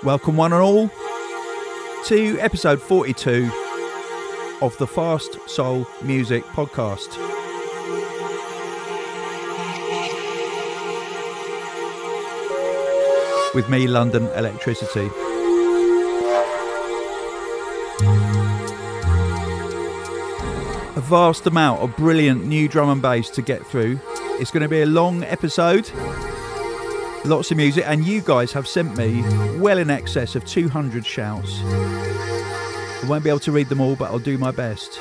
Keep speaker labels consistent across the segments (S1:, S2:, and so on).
S1: Welcome one and all to episode 42 of the Fast Soul Music Podcast. With me, London Electricity. A vast amount of brilliant new drum and bass to get through. It's going to be a long episode. Lots of music, and you guys have sent me well in excess of 200 shouts. I won't be able to read them all, but I'll do my best.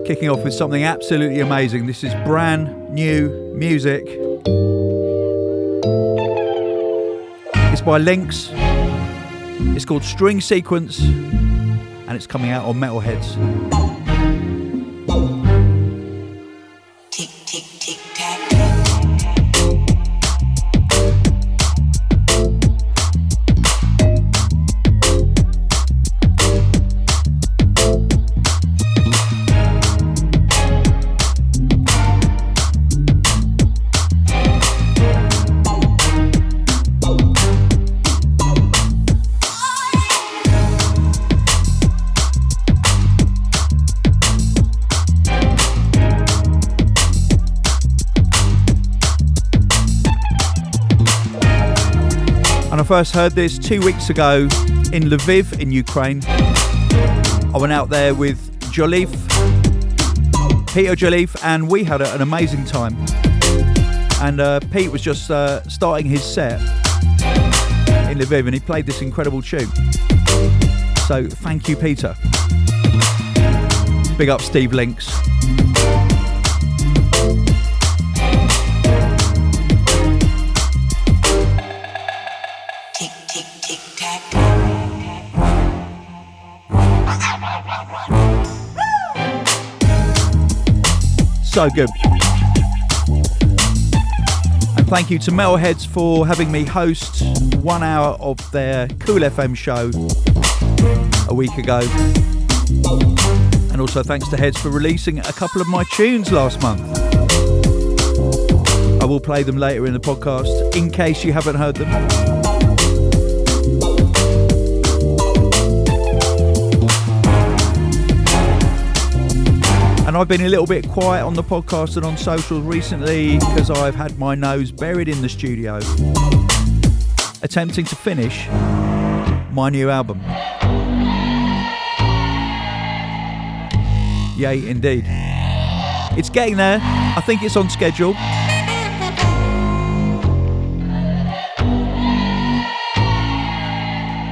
S1: Kicking off with something absolutely amazing. This is brand new music. It's by Lynx. It's called String Sequence, and it's coming out on Metalheads.
S2: Tick, tick, tick, tack.
S1: I first heard this 2 weeks ago in Lviv in Ukraine. I went out there with Peter Joliffe, and we had an amazing time. And Pete was just starting his set in Lviv, and he played this incredible tune. So thank you, Peter. Big up Steve Lynx. So good. And thank you to Metalheads for having me host 1 hour of their Cool FM show a week ago. And also thanks to Heads for releasing a couple of my tunes last month. I will play them later in the podcast in case you haven't heard them. And I've been a little bit quiet on the podcast and on socials recently because I've had my nose buried in the studio attempting to finish my new album. Yay, indeed. It's getting there. I think it's on schedule.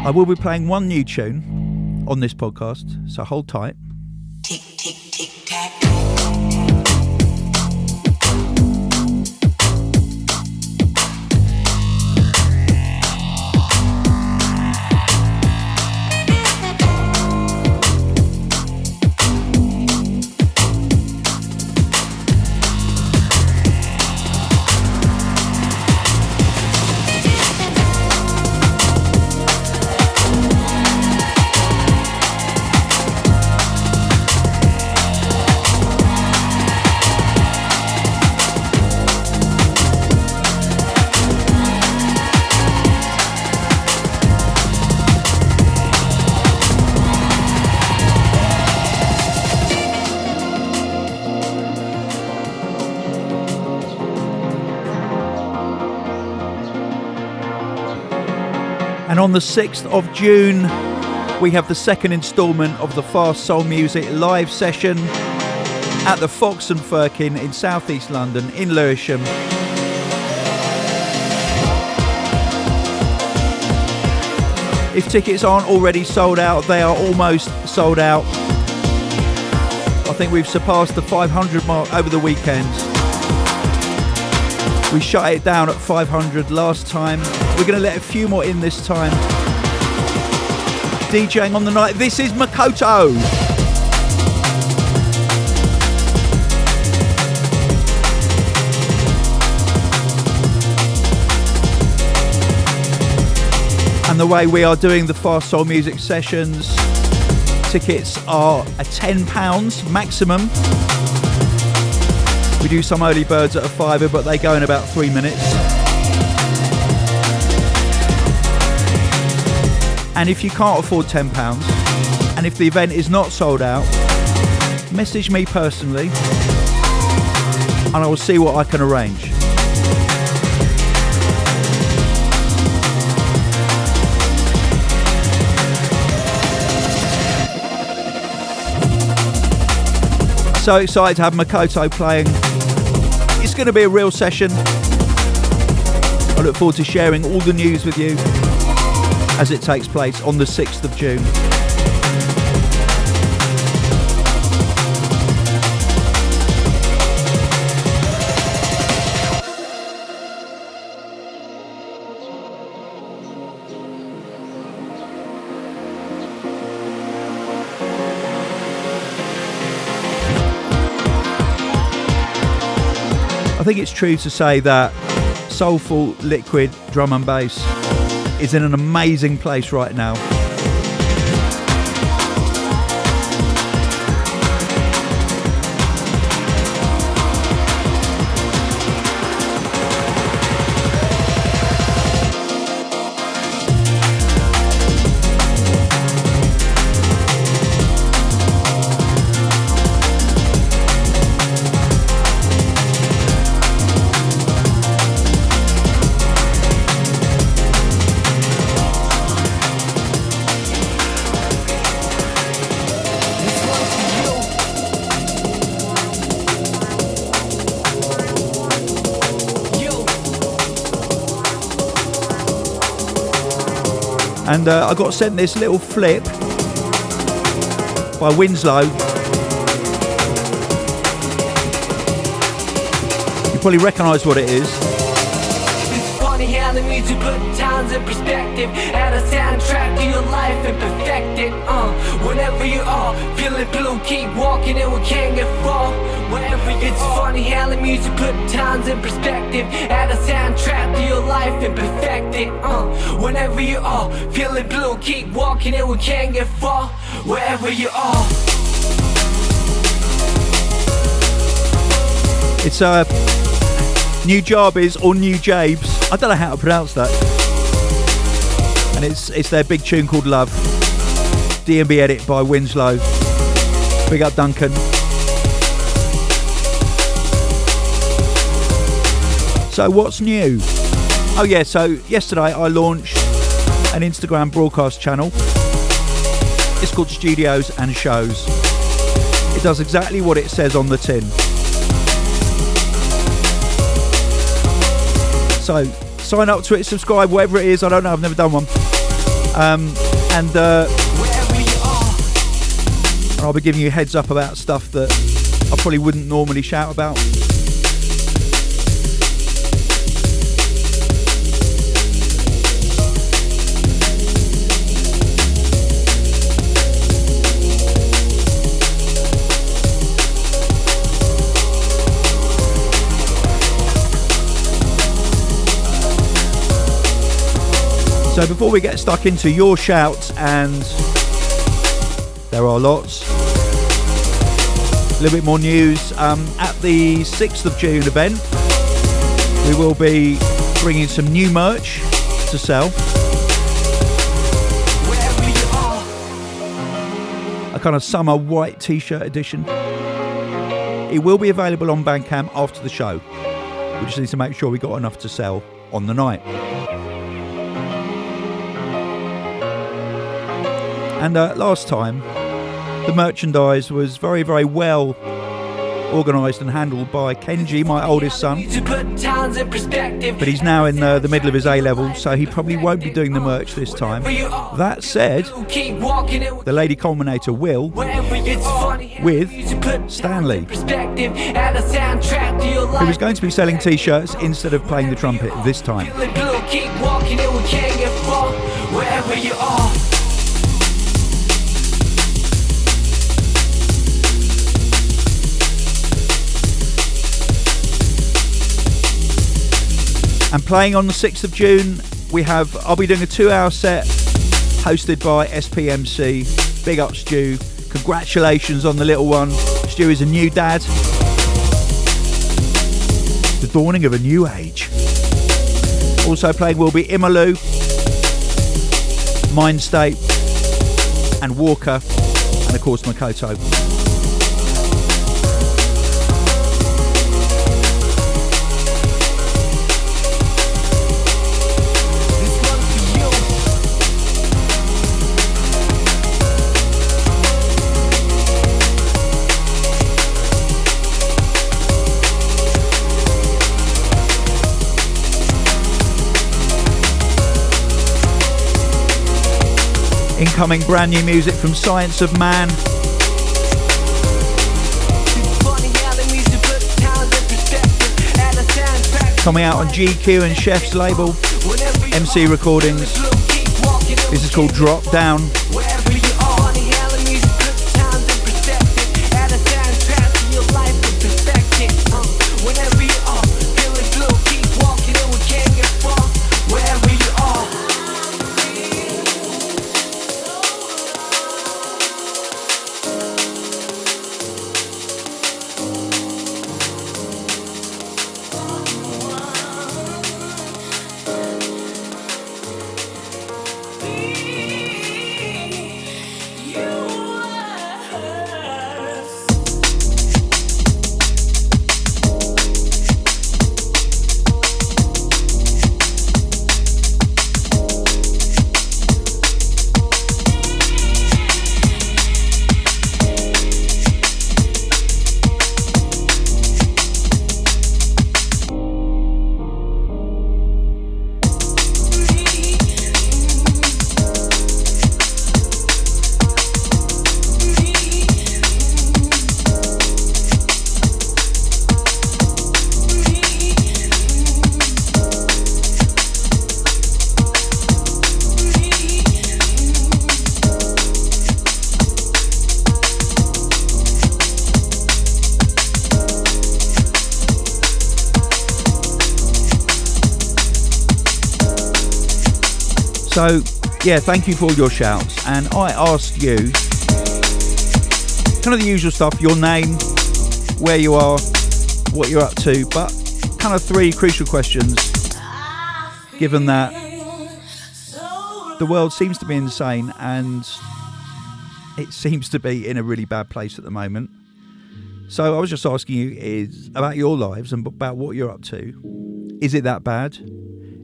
S1: I will be playing one new tune on this podcast, so hold tight.
S2: Tick, tick, tick, tack.
S1: And on the 6th of June, we have the second instalment of the Fast Soul Music live session at the Fox Firkin in South East London in Lewisham. If tickets aren't already sold out, they are almost sold out. I think we've surpassed the 500 mark over the weekend. We shut it down at 500 last time. We're going to let a few more in this time. DJing on the night, this is Makoto. And the way we are doing the Fast Soul Music sessions, tickets are at £10 maximum. We do some early birds at a £5, but they go in about 3 minutes. And if you can't afford £10, and if the event is not sold out, message me personally and I will see what I can arrange. So excited to have Makoto playing. It's going to be a real session. I look forward to sharing all the news with you as it takes place on the 6th of June. I think it's true to say that soulful, liquid drum and bass is in an amazing place right now. And I got sent this little flip by Windinsow. You probably recognise what it is.
S3: It's funny how the music put times in perspective, add a soundtrack to your life and perfect it. Whenever you are feeling blue, keep walking and we can't get far. Wherever it's funny how the music put times in perspective, add a soundtrack to your life and perfect it. Whenever you are feeling blue, keep walking and we can't get far. Wherever you are.
S1: It's New Jarbies or New Jabes. I don't know how to pronounce that. And it's their big tune called Love. D&B edit by Windinsow. Big up Duncan. So what's new? Oh yeah, so yesterday I launched an Instagram broadcast channel. It's called Studios and Shows. It does exactly what it says on the tin. So sign up to it, subscribe, whatever it is. I don't know, I've never done one. And I'll be giving you a heads up about stuff that I probably wouldn't normally shout about. So before we get stuck into your shouts, and there are lots, a little bit more news. At the 6th of June event, we will be bringing some new merch to sell. A kind of summer white t-shirt edition. It will be available on Bandcamp after the show. We just need to make sure we got enough to sell on the night. And last time, the merchandise was very, very well organised and handled by Kenji, my oldest son. But he's now in the middle of his A-level, so he probably won't be doing the merch this time. That said, the Lady Culminator will, with Stanley, who is going to be selling t-shirts instead of playing the trumpet this time.
S3: Wherever you are.
S1: And playing on the 6th of June, I'll be doing a 2-hour set hosted by SPMC. Big up Stu. Congratulations on the little one. Stu is a new dad. The dawning of a new age. Also playing will be Imalu, Mindstate, and Walker, and of course Makoto. Incoming brand new music from Science of Man. Coming out on GQ and Chef's label, MC Recordings. This is called Drop Down. So, yeah, thank you for all your shouts. And I asked you kind of the usual stuff, your name, where you are, what you're up to, but kind of 3 crucial questions, given that the world seems to be insane and it seems to be in a really bad place at the moment. So I was just asking you is about your lives and about what you're up to. Is it that bad?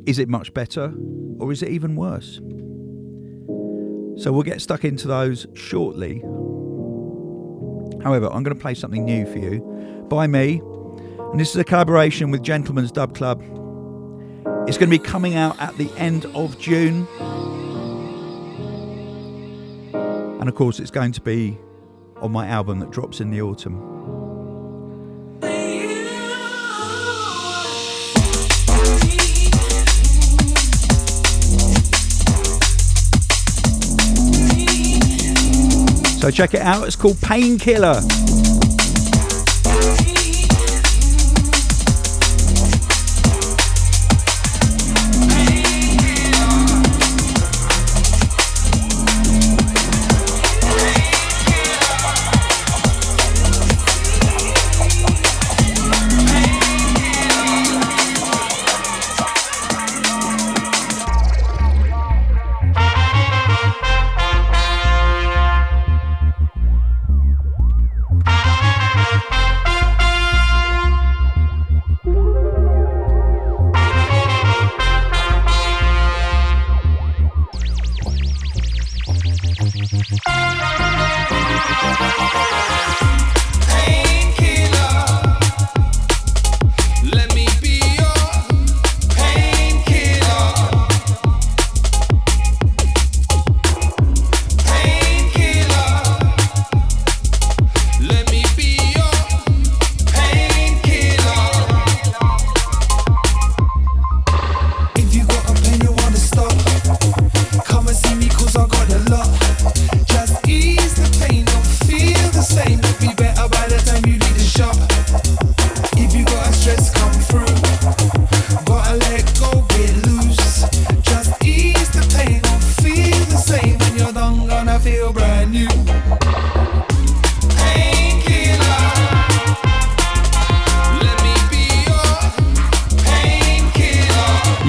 S1: Is it much better? Or is it even worse? So we'll get stuck into those shortly. However, I'm going to play something new for you by me. And this is a collaboration with Gentleman's Dub Club. It's going to be coming out at the end of June. And of course, it's going to be on my album that drops in the autumn. So check it out, it's called Painkiller.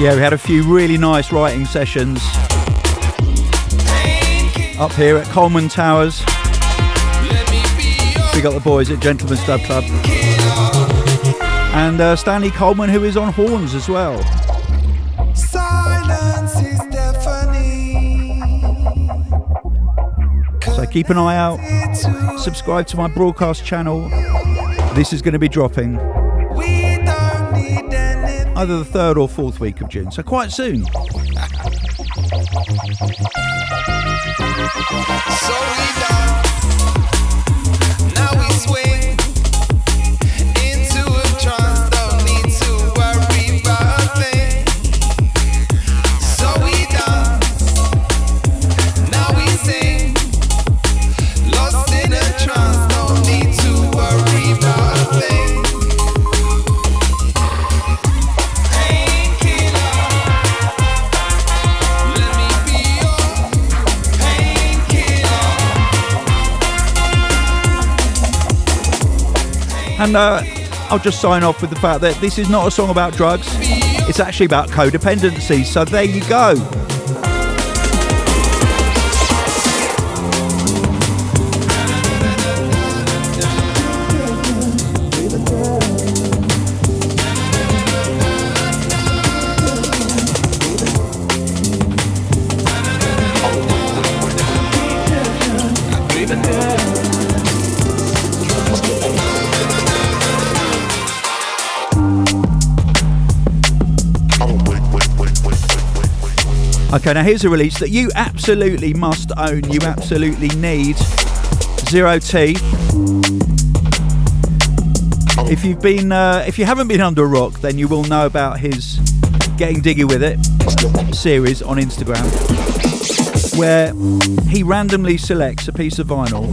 S1: Yeah, we had a few really nice writing sessions up here at Coleman Towers. We got the boys at Gentleman's Dub Club. And Stanley Coleman, who is on horns as well.
S4: Silence is deafening.
S1: So keep an eye out. Subscribe to my broadcast channel. This is going to be dropping either the 3rd or 4th week of June, so quite soon.
S4: So we dance, now we swing into a trance, don't need to worry about a thing. So we dance, now we sing, lost in a trance, don't need to worry about a thing.
S1: And I'll just sign off with the fact that this is not a song about drugs. It's actually about codependency. So there you go. Okay, now here's a release that you absolutely must own. You absolutely need. Zero T. If you haven't been under a rock, then you will know about his Getting Diggy With It series on Instagram, where he randomly selects a piece of vinyl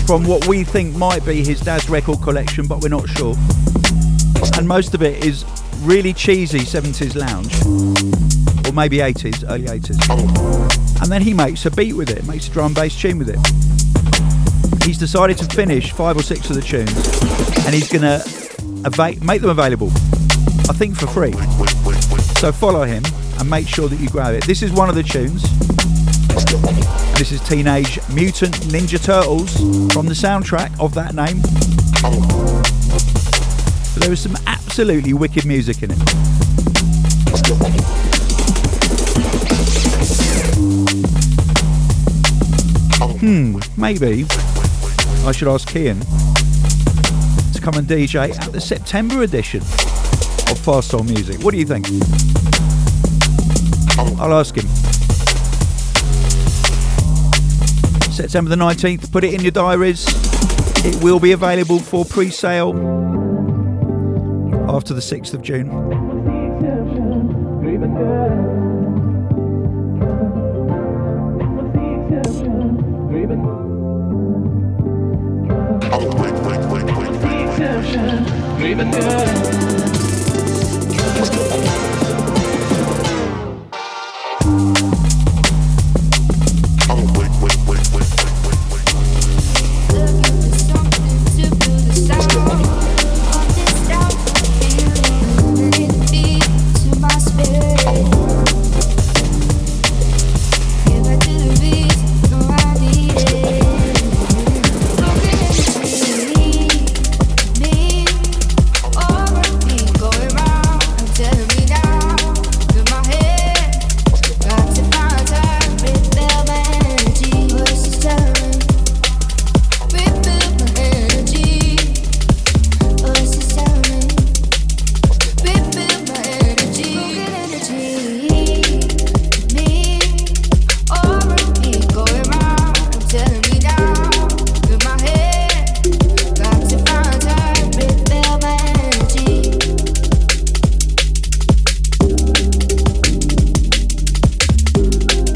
S1: from what we think might be his dad's record collection, but we're not sure. And most of it is really cheesy 70s lounge. Or maybe 80s, early 80s. And then he makes a beat with it, makes a drum bass tune with it. He's decided to finish 5 or 6 of the tunes, and he's going to make them available, I think for free. So follow him and make sure that you grab it. This is one of the tunes. This is Teenage Mutant Ninja Turtles from the soundtrack of that name. But there is some absolutely wicked music in it. Maybe I should ask Kian to come and DJ at the September edition of Fast Soul Music. What do you think? I'll ask him. September the 19th, put it in your diaries. It will be available for pre-sale after the 6th of June.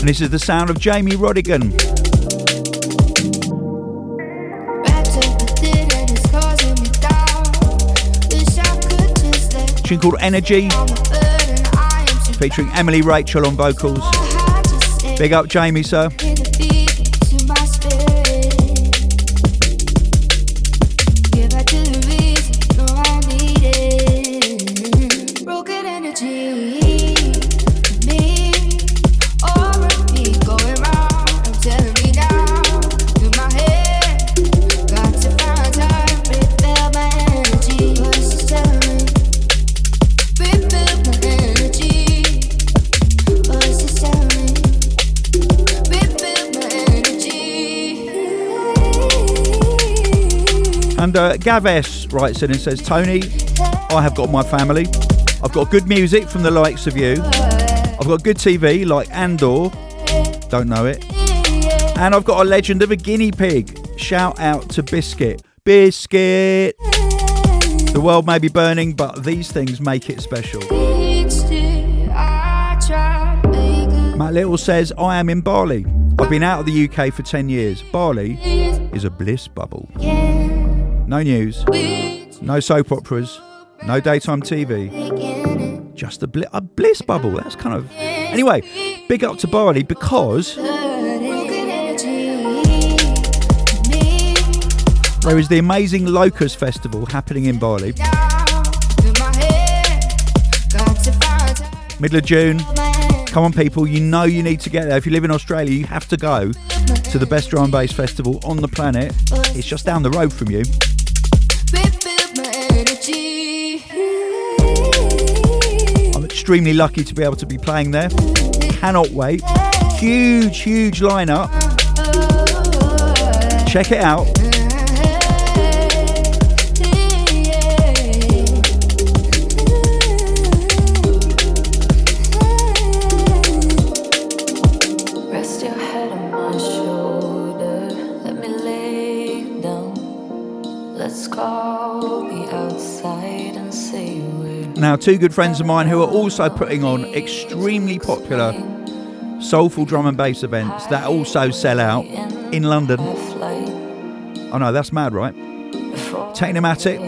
S1: This is the sound of Jamie Rodigan. A tune called Energy, featuring Emily Rachel on vocals. Big up Jamie, sir.
S5: Broken energy.
S1: And Gav S writes in and says, Tony, I have got my family. I've got good music from the likes of you. I've got good TV like Andor. Don't know it. And I've got a legend of a guinea pig. Shout out to Biscuit. Biscuit! The world may be burning, but these things make it special. Matt Little says, I am in Bali. I've been out of the UK for 10 years. Bali is a bliss bubble. No news, no soap operas, no daytime TV. Just a bliss bubble. That's kind of... Anyway, big up to Bali because there is the amazing Locust Festival happening in Bali. Middle of June. Come on, people, you know you need to get there. If you live in Australia, you have to go to the best drum and bass festival on the planet. It's just down the road from you. I'm extremely lucky to be able to be playing there. Cannot wait. Huge, huge lineup. Check it out. Now, two good friends of mine who are also putting on extremely popular soulful drum and bass events that also sell out in London. Oh no, that's mad, right? Technomatic.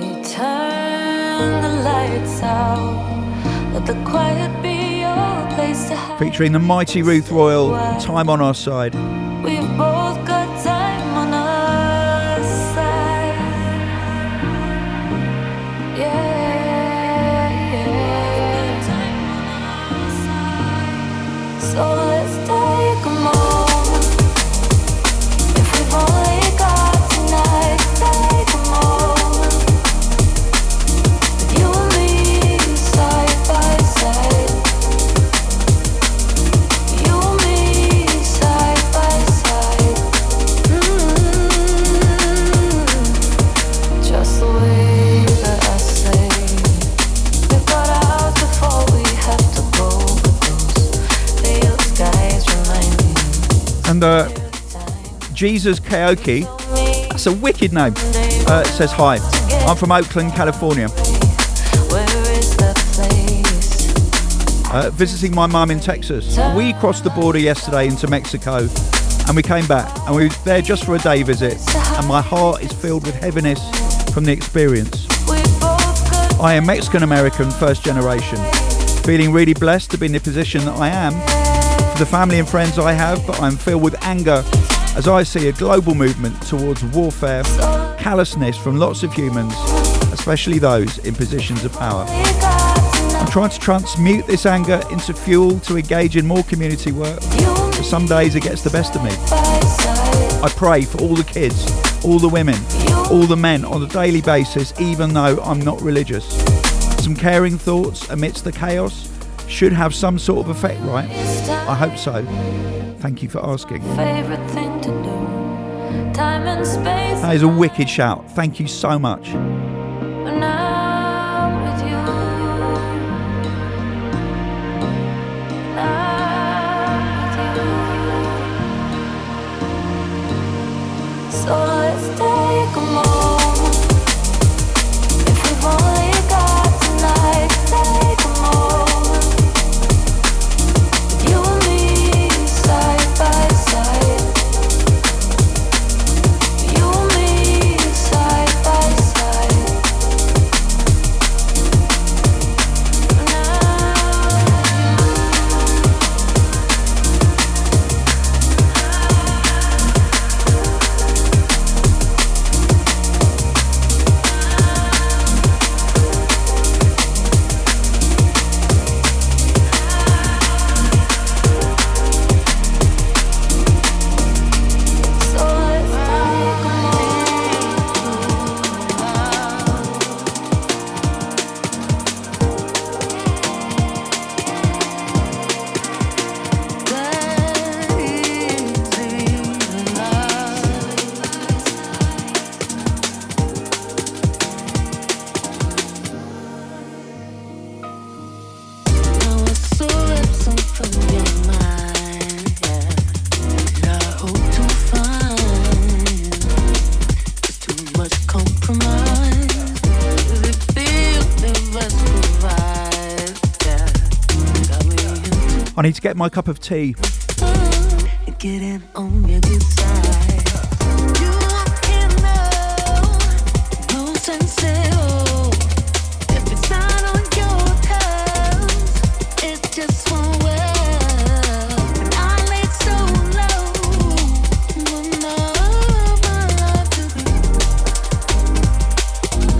S1: Featuring the mighty Ruth Royal, Time on Our Side.
S5: We've both got time on our side. Yeah. So let's take a moment. If we've only got tonight, take a moment. With you and me side by side. You and me side by side. Just the way that I say. We've got out before we have to go.
S1: And Jesus Karaoke, that's a wicked name, says hi. I'm from Oakland, California. Visiting my mum in Texas. We crossed the border yesterday into Mexico and we came back and we were there just for a day visit and my heart is filled with heaviness from the experience. I am Mexican American, first generation, feeling really blessed to be in the position that I am. The family and friends I have, but I'm filled with anger as I see a global movement towards warfare, callousness from lots of humans, especially those in positions of power. I'm trying to transmute this anger into fuel to engage in more community work, but some days it gets the best of me. I pray for all the kids, all the women, all the men on a daily basis, even though I'm not religious. Some caring thoughts amidst the chaos should have some sort of effect, right? I hope so. Thank you for asking.
S5: Favorite thing to do. Time and space.
S1: That is a wicked shout. Thank you so much.
S5: When I'm with you. So let's take a moment. If we've only got tonight, take a moment. You and me side by side. You and me side by side. much compromise. Does it feel if us provide? Yeah, got me into
S1: I need to get my cup of tea.
S5: getting on your good side. You can know, no sincere. If it's not on your terms, it just won't work. And I laid so low, when all my life to be,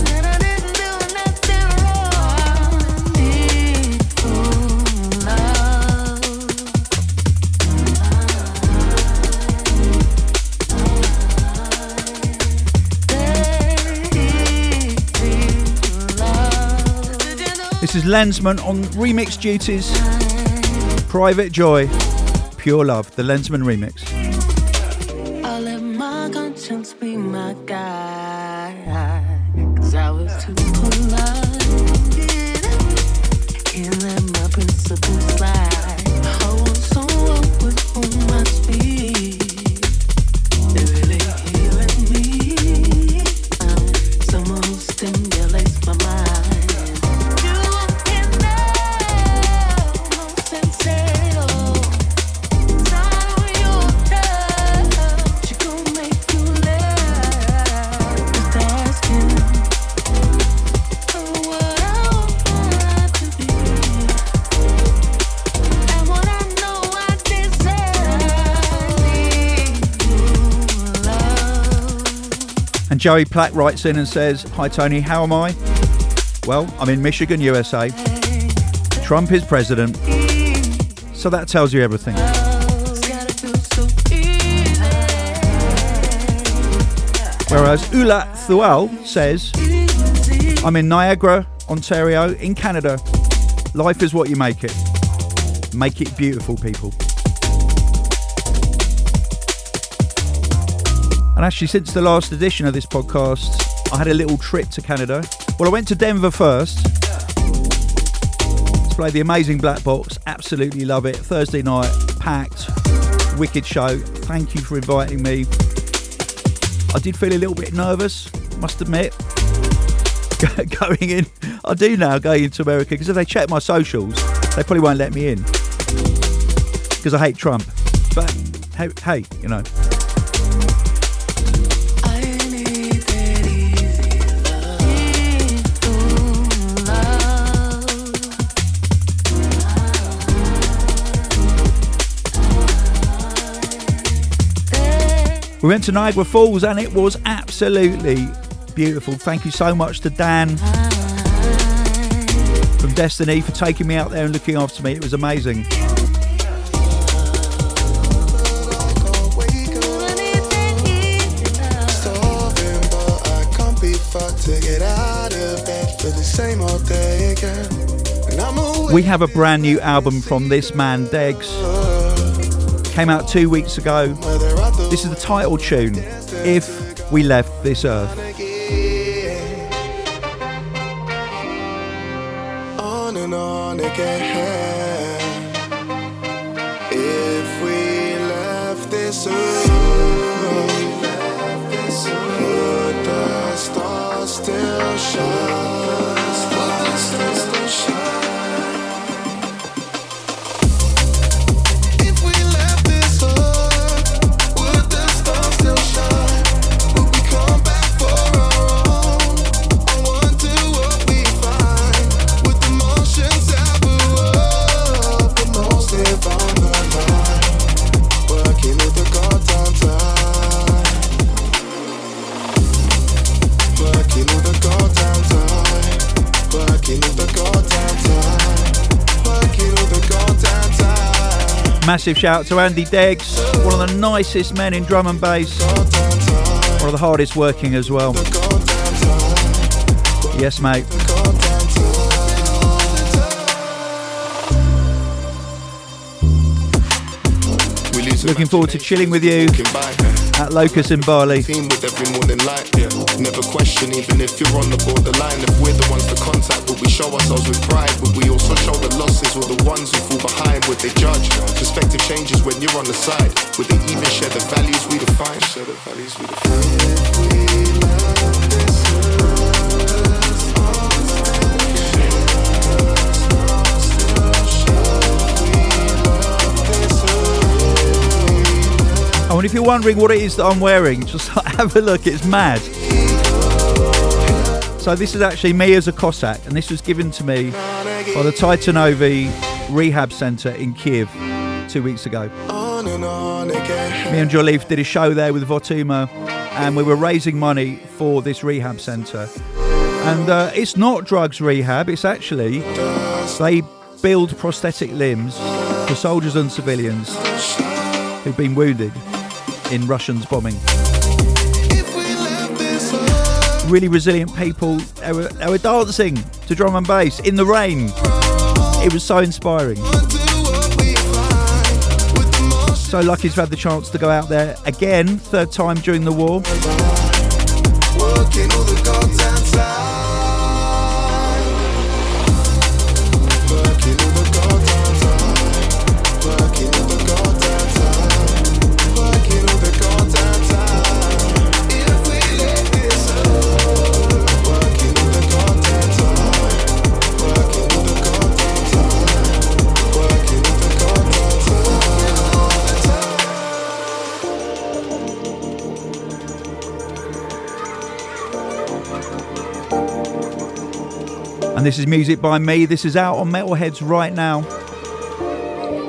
S5: and I didn't do nothing wrong. Need love.
S1: This is Lensman on remix duties. Private Joy, Pure Love, the Lensman remix.
S5: I'll let my conscience be my guide, 'cause I was too polite. Can't let my principles slide. I want someone with whom I speak. They're really healing me. Someone who stimulates my mind. You can know, no sincere. It's not on your terms. She gon' make you laugh. Just asking for what I want my life to be, and what I know I deserve. Need love.
S1: And Joey Platt writes in and says, "Hi Tony, how am I? Well, I'm in Michigan, USA. Trump is president. So that tells you everything."
S5: Gotta feel so easy.
S1: Whereas Ula Thual says, "I'm in Niagara, Ontario, in Canada. Life is what you make it. Make it beautiful, people." And actually, since the last edition of this podcast, I had a little trip to Canada. Well, I went to Denver first to play the amazing Black Box. Absolutely love it. Thursday night, packed, wicked show. Thank you for inviting me. I did feel a little bit nervous, must admit, going in. I do now, going into America, because if they check my socials, they probably won't let me in, because I hate Trump. But hey, you know.
S5: I need that easy love.
S1: We went to Niagara Falls and it was absolutely beautiful. Thank you so much to Dan from Destiny for taking me out there and looking after me. It was amazing.
S4: Starving, but I can't be fucked to get out of bed for the same old day again. And I'm away.
S1: We have a brand new album from this man, Degs. Came out 2 weeks ago. This is the title tune, If We Left This Earth.
S4: On and on again. If we left this earth, would the stars still shine? If we left this earth, would the stars still shine? Would we come back for our own? I wonder what we find. With the motions ever up, the most live on the line. Working with the goddamn time. Working with the goddamn time. Working with the goddamn time. Working with the goddamn time.
S1: Massive shout out to Andy Deggs, one of the nicest men in drum and bass,
S4: Goddamn time.
S1: one of the hardest working as well.
S4: Goddamn time.
S1: Yes, mate.
S4: Goddamn time.
S1: Looking forward to chilling with you at Locust in Bali.
S4: Team with every morning light, yeah. Never question, even if you're on the borderline. If we're the ones to contact, would we show ourselves with pride? Would we also show the losses or the ones who fall behind? Would they judge? Perspective changes when you're on the side. Would they even share the values we define? Share the values we define. If we love
S1: And if you're wondering what it is that I'm wearing, just have a look, it's mad. So this is actually me as a Cossack, and this was given to me by the Titanovi Rehab Centre in Kiev 2 weeks ago. Me and Jolif did a show there with Votuma, and we were raising money for this rehab centre. And it's not drugs rehab, it's actually, they build prosthetic limbs for soldiers and civilians who've been wounded in Russians' bombing. Really resilient people. They were dancing to drum and bass in the rain. It was so inspiring. So lucky to have had the chance to go out there again, third time during the war. And this is music by me. This is out on Metalheads right now.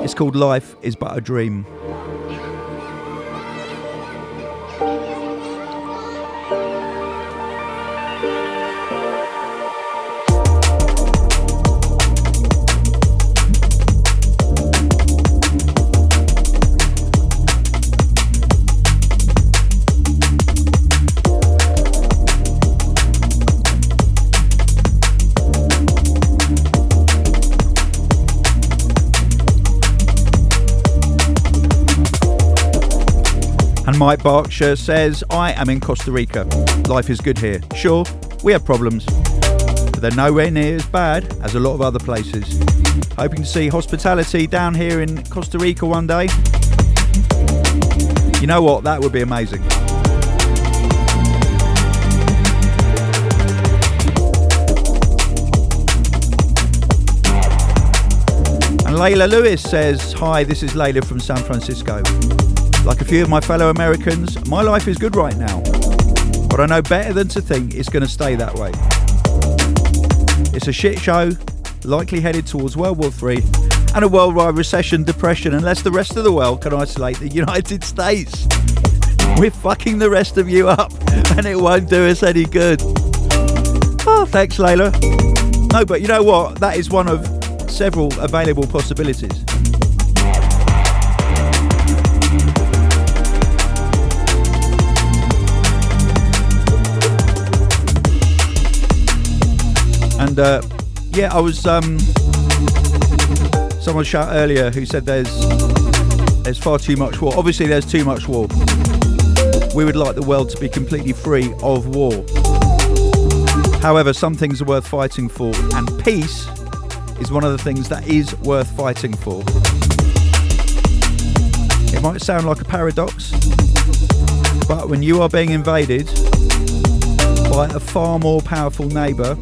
S1: It's called Life is But a Dream. Mike Berkshire says, I am in Costa Rica. Life is good here. Sure, we have problems, but they're nowhere near as bad as a lot of other places. Hoping to see hospitality down here in Costa Rica one day. You know what? That would be amazing. And Layla Lewis says, hi, this is Layla from San Francisco. Like a few of my fellow Americans, my life is good right now, but I know better than to think it's going to stay that way. It's a shit show, likely headed towards World War III and a worldwide recession, depression, unless the rest of the world can isolate the United States. We're fucking the rest of you up, and it won't do us any good. Oh, thanks, Layla. No, but you know what? That is one of several available possibilities. And yeah, I was someone shout earlier who said there's far too much war. Obviously there's too much war. We would like the world to be completely free of war. However, some things are worth fighting for, and peace is one of the things that is worth fighting for. It might sound like a paradox, but when you are being invaded by a far more powerful neighbour,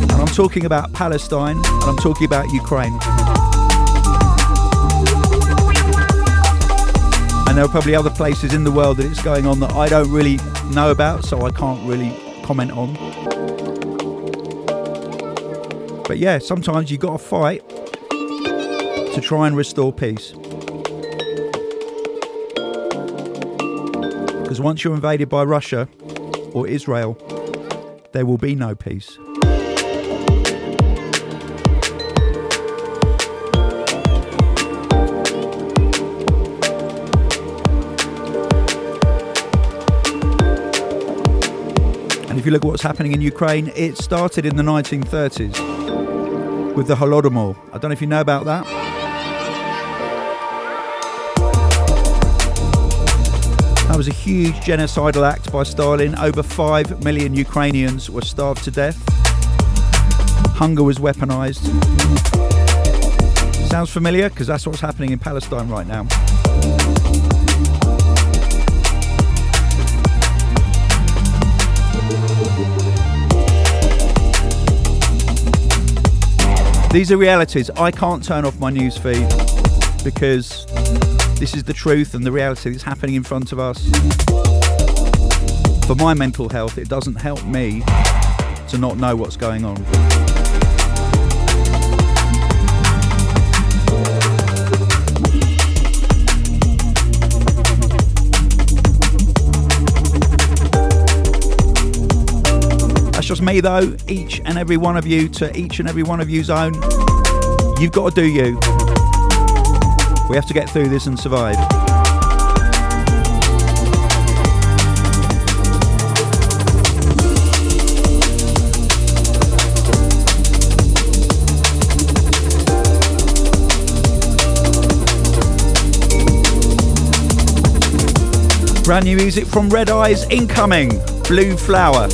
S1: and I'm talking about Palestine, and I'm talking about Ukraine. And there are probably other places in the world that it's going on that I don't really know about, so I can't really comment on. But yeah, sometimes you've got to fight to try and restore peace. Because once you're invaded by Russia or Israel, there will be no peace. If you look at what's happening in Ukraine, it started in the 1930s with the Holodomor. I don't know if you know about that. That was a huge genocidal act by Stalin. Over 5 million Ukrainians were starved to death. Hunger was weaponized. Sounds familiar? Because that's what's happening in Palestine right now. These are realities. I can't turn off my news feed because This is the truth and the reality that's happening in front of us. For my mental health, it doesn't help me to not know what's going on. That's just me though, each and every one of you, to each and every one of you's own. You've got to do you. We have to get through this and survive. Brand new music from Red Eyes incoming, Blue Flower.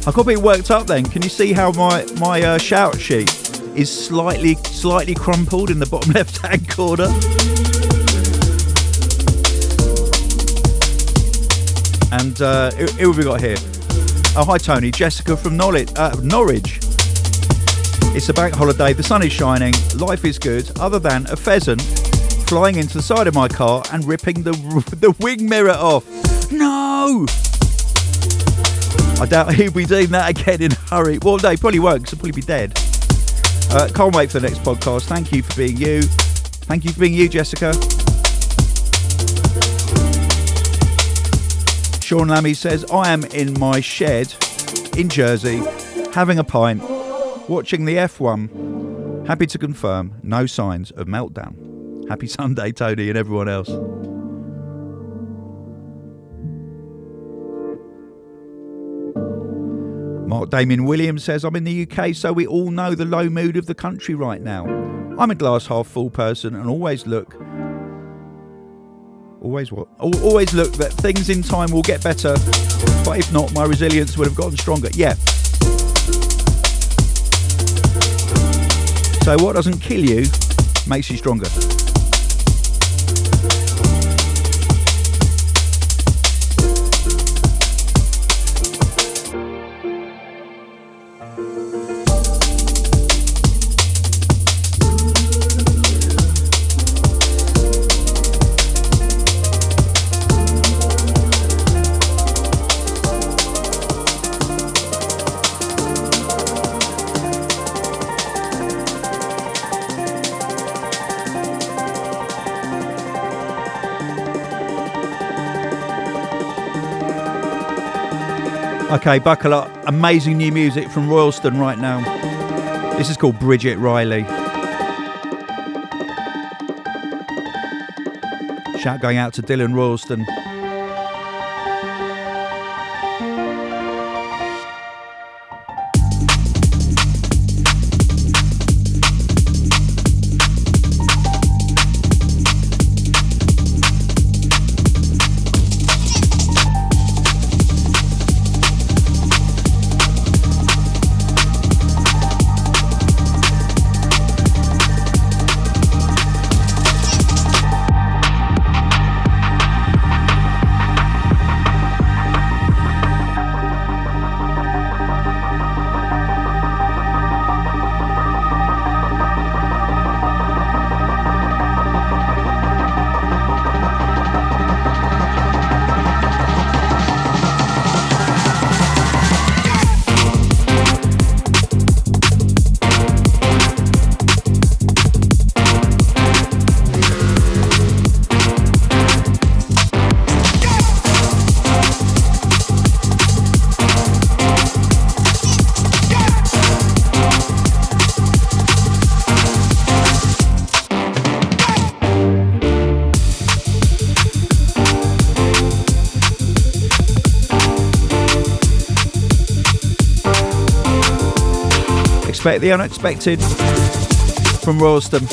S1: I got a bit worked up then. Can you see how my shout sheet is slightly crumpled in the bottom left hand corner? And who have we got here? Oh, hi Tony, Jessica from Norwich. It's a bank holiday, the sun is shining, life is good, other than a pheasant flying into the side of my car and ripping the wing mirror off. No! I doubt he'll be doing that again in a hurry. Well, no, he probably won't, because he'll probably be dead. Can't wait for the next podcast. Thank you for being you. Thank you for being you, Jessica. Sean Lammy says, I am in my shed in Jersey, having a pint, watching the F1. Happy to confirm, no signs of meltdown. Happy Sunday, Tony, and everyone else. Mark Damien Williams says, I'm in the UK, so we all know the low mood of the country right now. I'm a glass half full person and always look that things in time will get better, but if not, my resilience would have gotten stronger. Yeah. So what doesn't kill you makes you stronger. Okay, buckle up. Amazing new music from Royalston right now. This is called Bridget Riley. Shout going out to Dylan Royalston. expect the unexpected from Royston.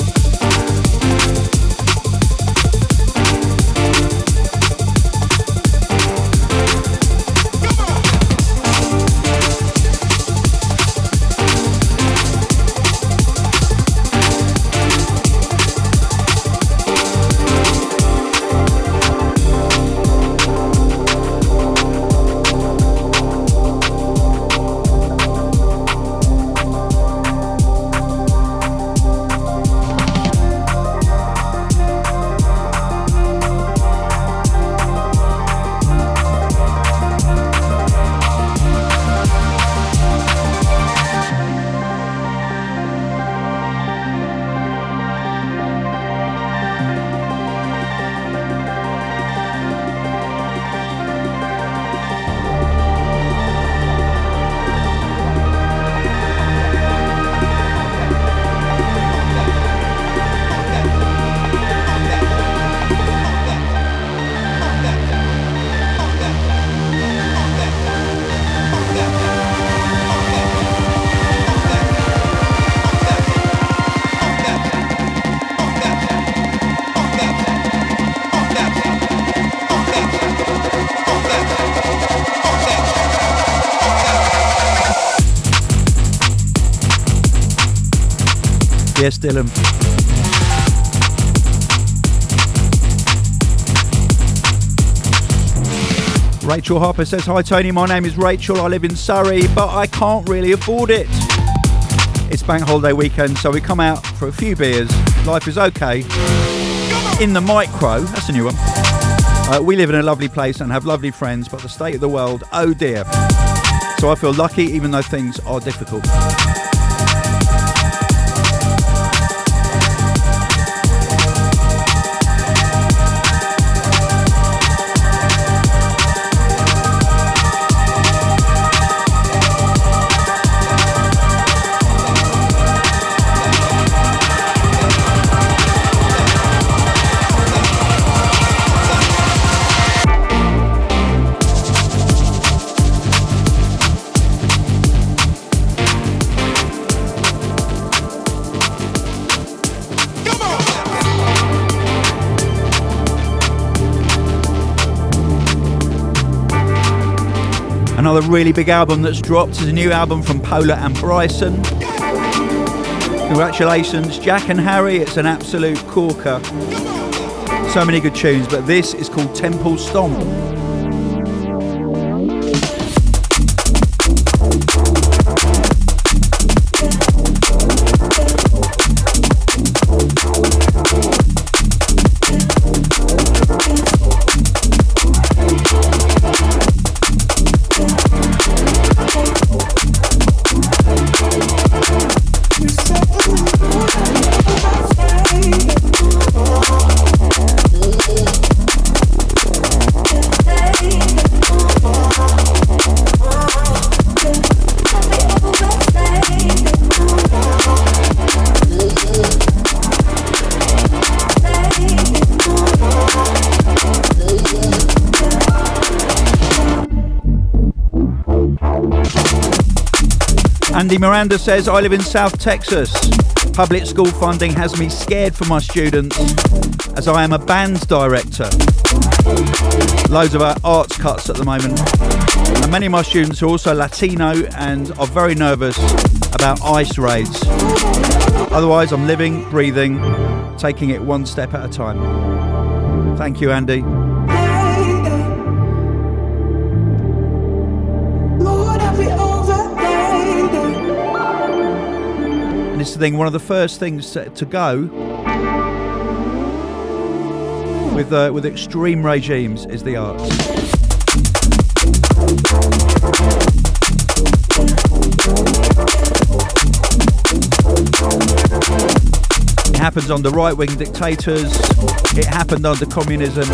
S1: Yes, Dylan. Rachel Harper says, hi Tony, my name is Rachel, I live in Surrey, but I can't really afford it. It's bank holiday weekend, so we come out for a few beers. Life is okay. In the micro, that's a new one. We live in a lovely place and have lovely friends, but the state of the world, oh dear. So I feel lucky even though things are difficult. Another really big album that's dropped is a new album from Polar and Bryson. Congratulations, Jack and Harry, it's an absolute corker. So many good tunes, but this is called Temple Stomp. Andy Miranda says, I live in South Texas. Public school funding has me scared for my students as I am a band director. Loads of arts cuts at the moment. And many of my students are also Latino and are very nervous about ICE raids. Otherwise, I'm living, breathing, taking it one step at a time. Thank you, Andy. And it's the thing, one of the first things to go with extreme regimes is the arts. It happens under right-wing dictators. It happened under communism.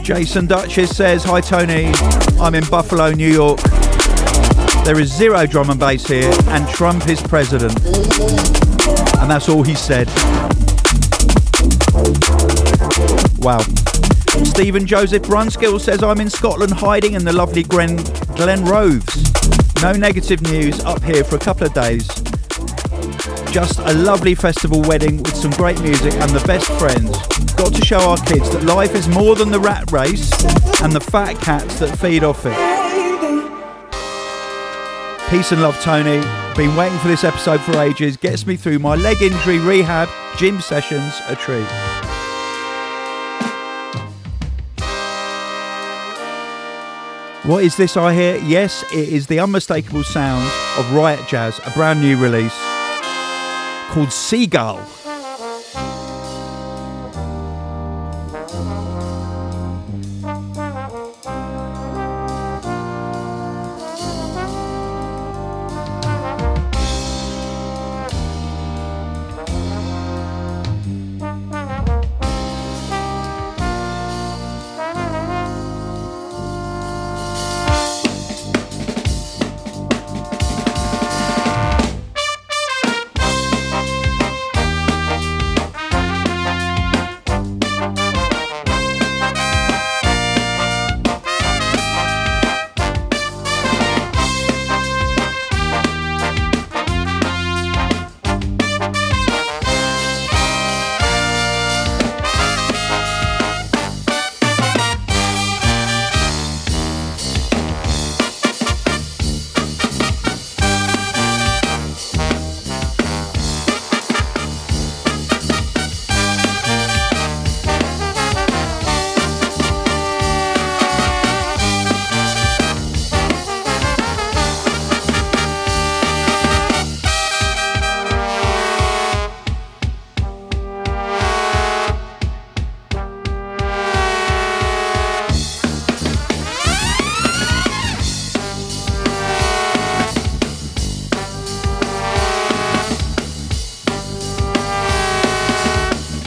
S1: Jason Duchess says, hi Tony, I'm in Buffalo, New York. There is zero drum and bass here and Trump is president. And that's all he said. Wow. Stephen Joseph Brunskill says, I'm in Scotland hiding in the lovely Glen Roves. No negative news up here for a couple of days. Just a lovely festival wedding with some great music and the best friends. Got to show our kids that life is more than the rat race and the fat cats that feed off it. Peace and love, Tony. Been waiting for this episode for ages. Gets me through my leg injury rehab, gym sessions, a treat. What is this I hear? Yes, it is the unmistakable sound of Riot Jazz, a brand new release called Seagull.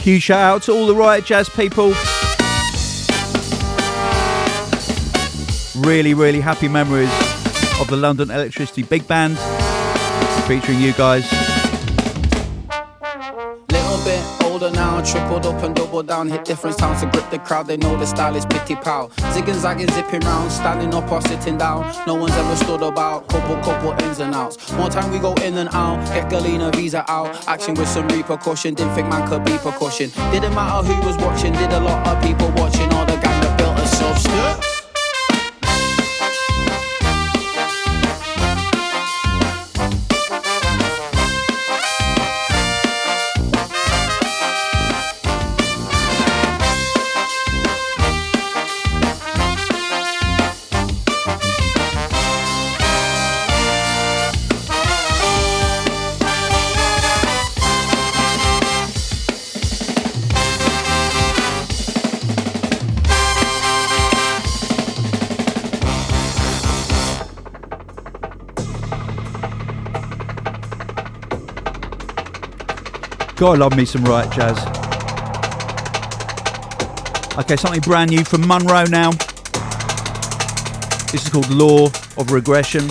S1: Huge shout out to all the Riot Jazz people. Really, really happy memories of the London Electricity Big Band featuring you guys.
S6: Little bit older now, tripled up and doubled down, hit different sounds to grip the crowd. They know the style is pitty pow. Zigging, zagging, zipping round, standing up or sitting down. No one's ever stood about, couple ins and outs. More time we go in and out, get Galena visa out. Action with some repercussion, didn't think man could be percussion. Didn't matter who was watching, did a lot of people watching. All the gang that built a substance.
S1: God, I love me some Riot Jazz. Okay, something brand new from Monroe now. This is called Law of Regression.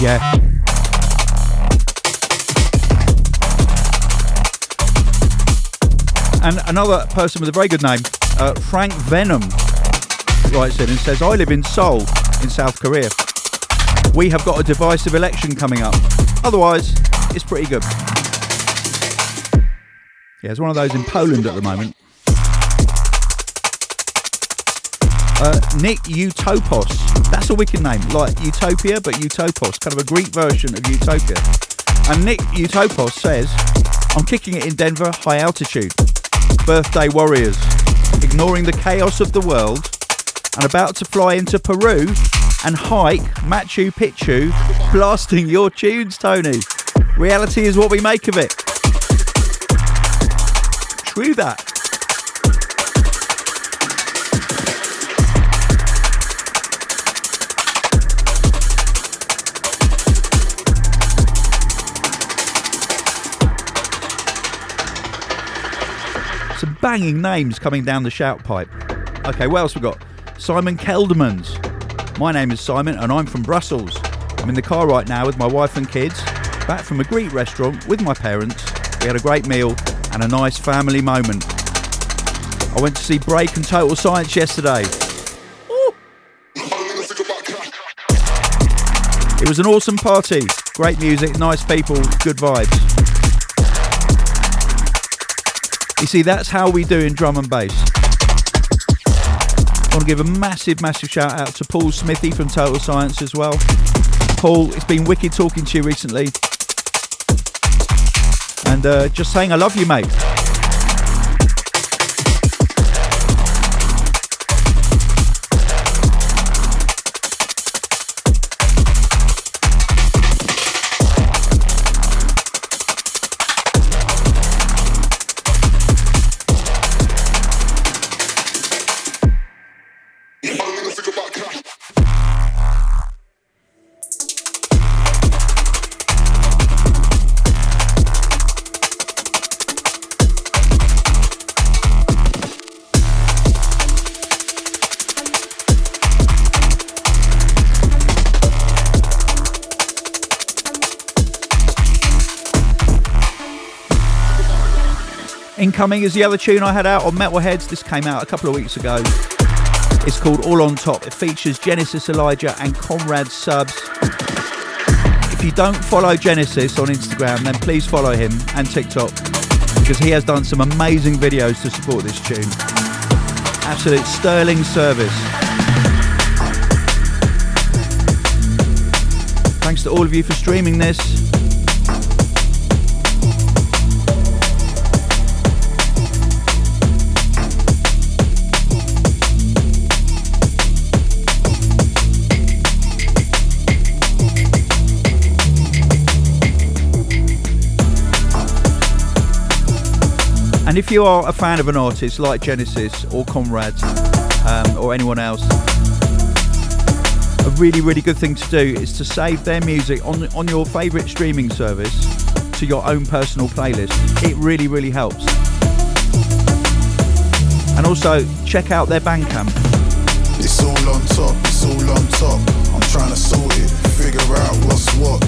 S1: Yeah. And another person with a very good name, Frank Venom, writes in and says, I live in Seoul in South Korea. We have got a divisive election coming up. Otherwise, it's pretty good. Yeah, there's one of those in Poland at the moment. Nick Utopos. That's a wicked name, like Utopia, but Utopos, kind of a Greek version of Utopia. And Nick Utopos says, I'm kicking it in Denver, high altitude. Birthday warriors, ignoring the chaos of the world, and about to fly into Peru and hike Machu Picchu, blasting your tunes, Tony. Reality is what we make of it. True that. Some banging names coming down the shout pipe. Okay, what else we got? Simon Keldemans. My name is Simon and I'm from Brussels. I'm in the car right now with my wife and kids, back from a Greek restaurant with my parents. We had a great meal and a nice family moment. I went to see Break and Total Science yesterday. Ooh. It was an awesome party. Great music, nice people, good vibes. You see, that's how we do in drum and bass. I want to give a massive shout out to Paul Smithy from Total Science as well. Paul, it's been wicked talking to you recently. And just saying I love you, mate. Incoming is the other tune I had out on Metalheads. This came out a couple of weeks ago. It's called All On Top. It features Genesis Elijah and Conrad Subs. If you don't follow Genesis on Instagram, then please follow him and TikTok, because he has done some amazing videos to support this tune. Absolute sterling service. Thanks to all of you for streaming this. And if you are a fan of an artist like Genesis or Conrad or anyone else, a really good thing to do is to save their music on your favourite streaming service to your own personal playlist. It really helps. And also check out their Bandcamp.
S7: It's all on top, it's all on top. I'm trying to sort it, figure out what's what.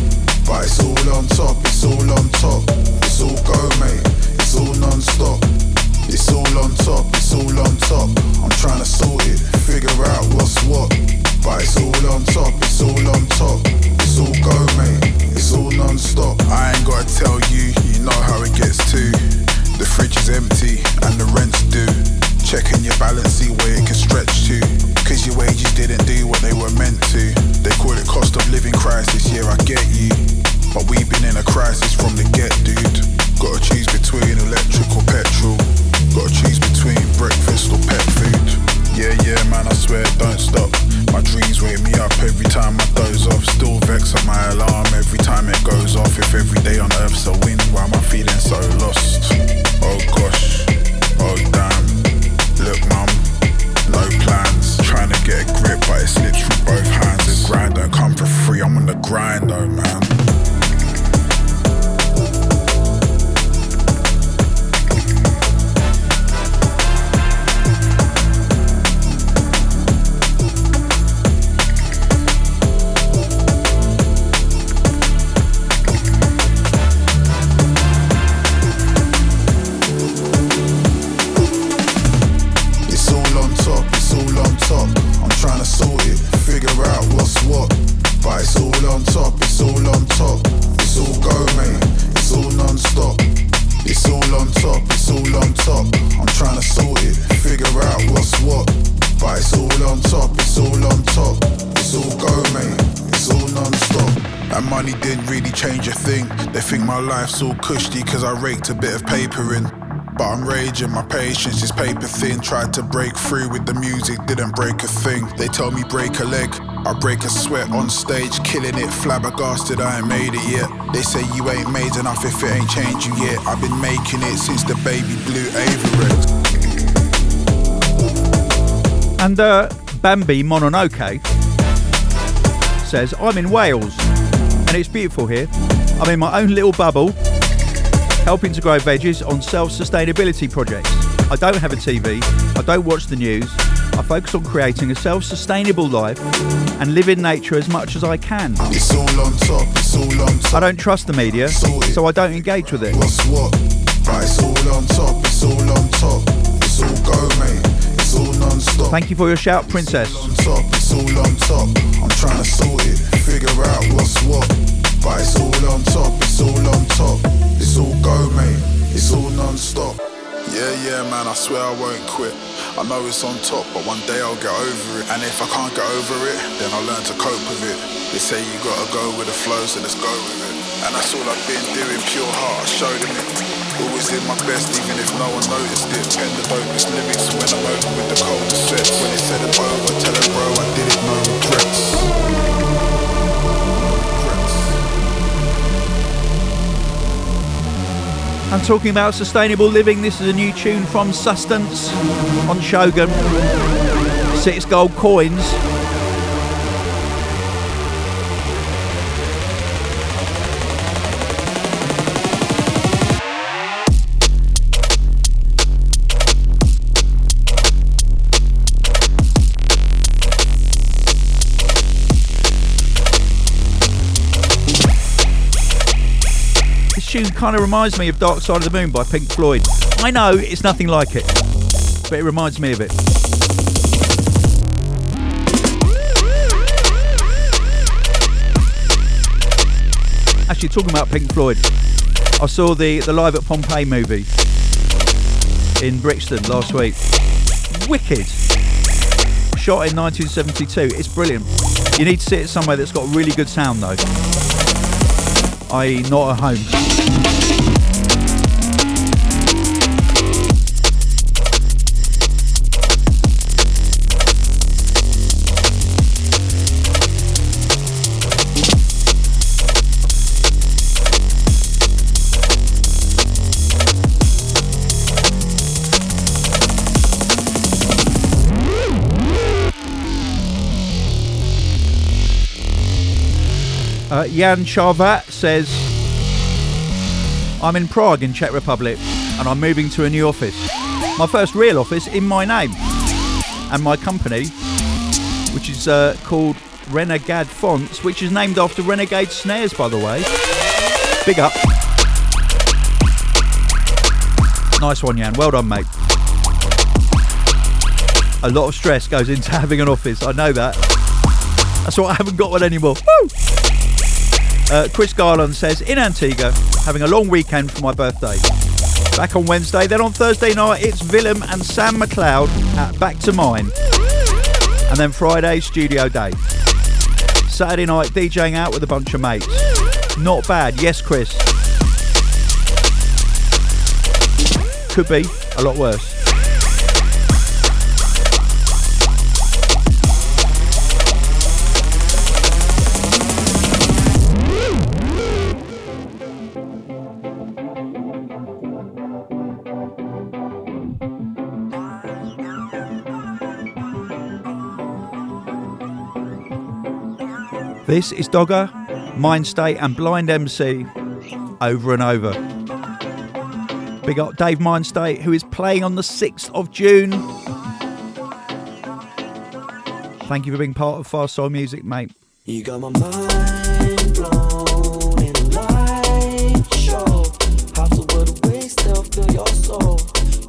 S7: But it's all on top, it's all on top. It's all go, mate. It's all non-stop. It's all on top, it's all on top. I'm trying to sort it, figure out what's what. But it's all on top, it's all on top. It's all go, mate. It's all non-stop. I ain't gotta tell you, you know how it gets to. The fridge is empty and the rent's due. Checking your balance, see where it can stretch to. Cause your wages didn't do what they were meant to. They call it cost of living crisis, yeah I get you. But we've been in a crisis from the get, dude. Gotta choose between electric or petrol. Gotta choose between breakfast or pet food. Yeah, man, I swear, don't stop. My dreams wake me up every time I doze off. Still vex at my alarm every time it goes off. If every day on earth's a win, why am I feeling so lost? Oh gosh, oh damn. Look mum, no plans. Trying to get a grip but it slips from both hands. This grind don't come for free, I'm on the grind though, man. money didn't really change a thing. They think my life's all cushy cause I raked a bit of paper in. But I'm raging, my patience is paper thin. Tried to break through with the music, didn't break a thing. They tell me break a leg, I break a sweat on stage, killing it, flabbergasted, I ain't made it yet. They say you ain't made enough if it ain't changed you yet. I've been making it since the baby blue Averett.
S1: And Bambi Mononoke says, I'm in Wales and it's beautiful here. I'm in my own little bubble, helping to grow veggies on self-sustainability projects. I don't have a TV, I don't watch the news. I focus on creating a self-sustainable life and live in nature as much as I can.
S7: It's all on top, it's all on top.
S1: I don't trust the media, so I don't engage with it.
S7: What's what? But it's all on top, it's all on top. It's all go, mate. It's all non-stop.
S1: Thank you for your shout, Princess.
S7: It's all on top, it's all on top. I'm trying to sort it, figure out what's what. But it's all on top, it's all on top. It's all go, mate. It's all non-stop. Yeah, man, I swear I won't quit. I know it's on top, but one day I'll get over it. And if I can't get over it, then I'll learn to cope with it. They say you gotta go with the flow, so let's go with it. And that's all I've been doing, pure heart, I showed them it. Always in my best, even if no one noticed it. Pen the dopest lyrics when I'm over with the coldest sets. When they said it over, tell them bro, I did it, no regrets.
S1: I'm talking about sustainable living. This is a new tune from Sustenance on Shogun. 6 gold coins. Tune kind of reminds me of Dark Side of the Moon by Pink Floyd. I know it's nothing like it, but it reminds me of it. Actually, talking about Pink Floyd, I saw the Live at Pompeii movie in Brixton last week. Wicked. Shot in 1972. It's brilliant. You need to see it somewhere that's got really good sound though. i.e. not at home. Jan Charvat says, I'm in Prague in Czech Republic and I'm moving to a new office. My first real office in my name. And my company, which is called Renegade Fonts, which is named after Renegade Snares, by the way. Big up. Nice one, Jan. Well done, mate. A lot of stress goes into having an office. I know that. That's why I haven't got one anymore. Woo! Chris Garland says, in Antigua, having a long weekend for my birthday. Back on Wednesday, then on Thursday night, it's Willem and Sam McLeod at Back to Mine. And then Friday, studio day. Saturday night, DJing out with a bunch of mates. Not bad, yes, Chris. Could be a lot worse. This is Dogger, Mindstate and Blind MC over and over. Big up Dave Mindstate, who is playing on the 6th of June. Thank you for being part of Fast Soul Music, mate.
S5: You got my mind blown in a light show. Half the world away, still feel your soul.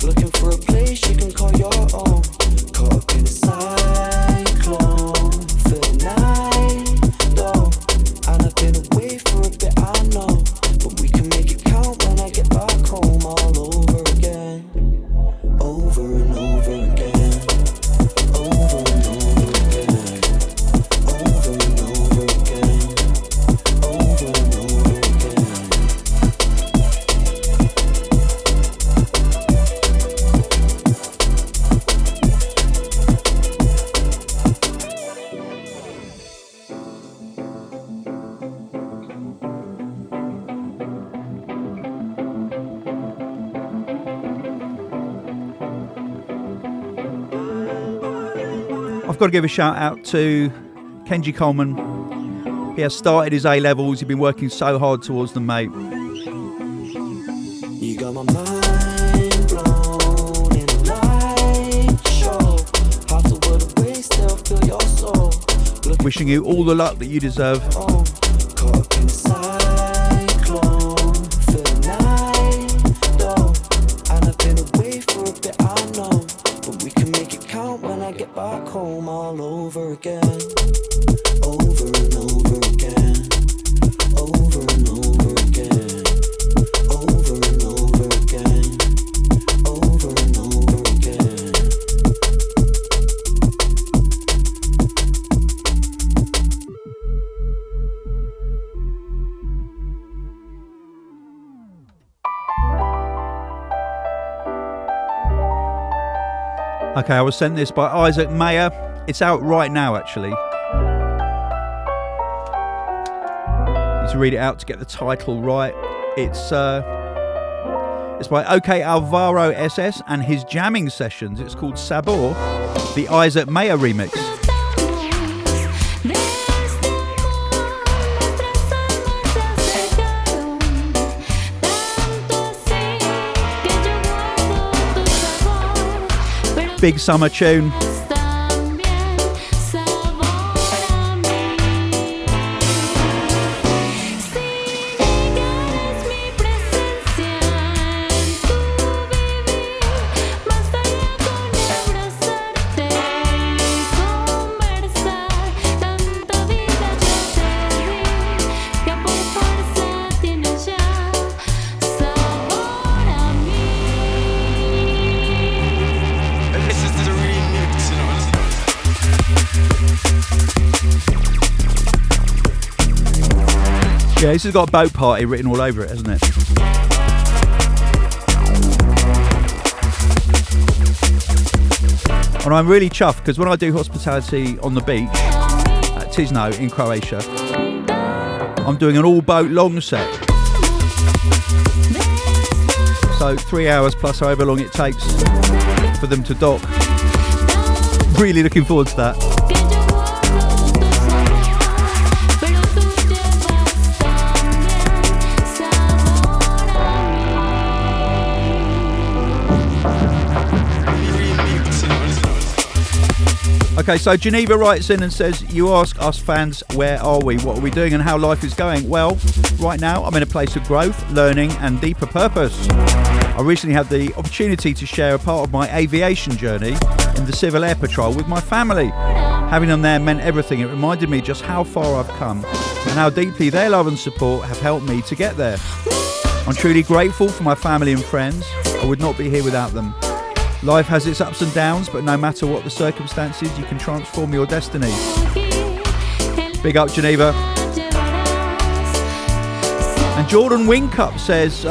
S5: Looking for a place you can call your own. Caught up in a cyclone, feeling night though. And I've been away for a bit, I know. But we can make it count when I get back home all over again. Over and over again. Over and over again. Over and over again. Over
S1: I've got to give a shout out to Kenji Coleman. He has started his A-levels. He's been working so hard towards them, mate.
S8: You got my mind blown in a light show. How to word away, still feel your soul.
S1: Wishing you all the luck that you deserve.
S8: Caught up in a cyclone, feeling nice though. And I've been away for a bit, I know. But we can make it count when I get back home all over again. Over and over again. Over and over again. Over and over again. Over and over again.
S1: Okay, I was sent this by Isaac Mayer. It's out right now, actually. Need to read it out to get the title right. It's by OK Alvaro SS and his jamming sessions. It's called Sabor, the Isaac Mayer remix. Big summer tune. Yeah, this has got a boat party written all over it, hasn't it? And I'm really chuffed because when I do hospitality on the beach at Tisno in Croatia, I'm doing an all-boat long set. So 3 hours plus however long it takes for them to dock. Really looking forward to that. Okay, so Geneva writes in and says, you ask us fans, where are we, what are we doing and how life is going? Well, right now I'm in a place of growth, learning and deeper purpose. I recently had the opportunity to share a part of my aviation journey in the Civil Air Patrol with my family. Having them there meant everything. It reminded me just how far I've come and how deeply their love and support have helped me to get there. I'm truly grateful for my family and friends. I would not be here without them. Life has its ups and downs, but no matter what the circumstances, you can transform your destiny. Big up, Geneva. And Jordan Wincup says,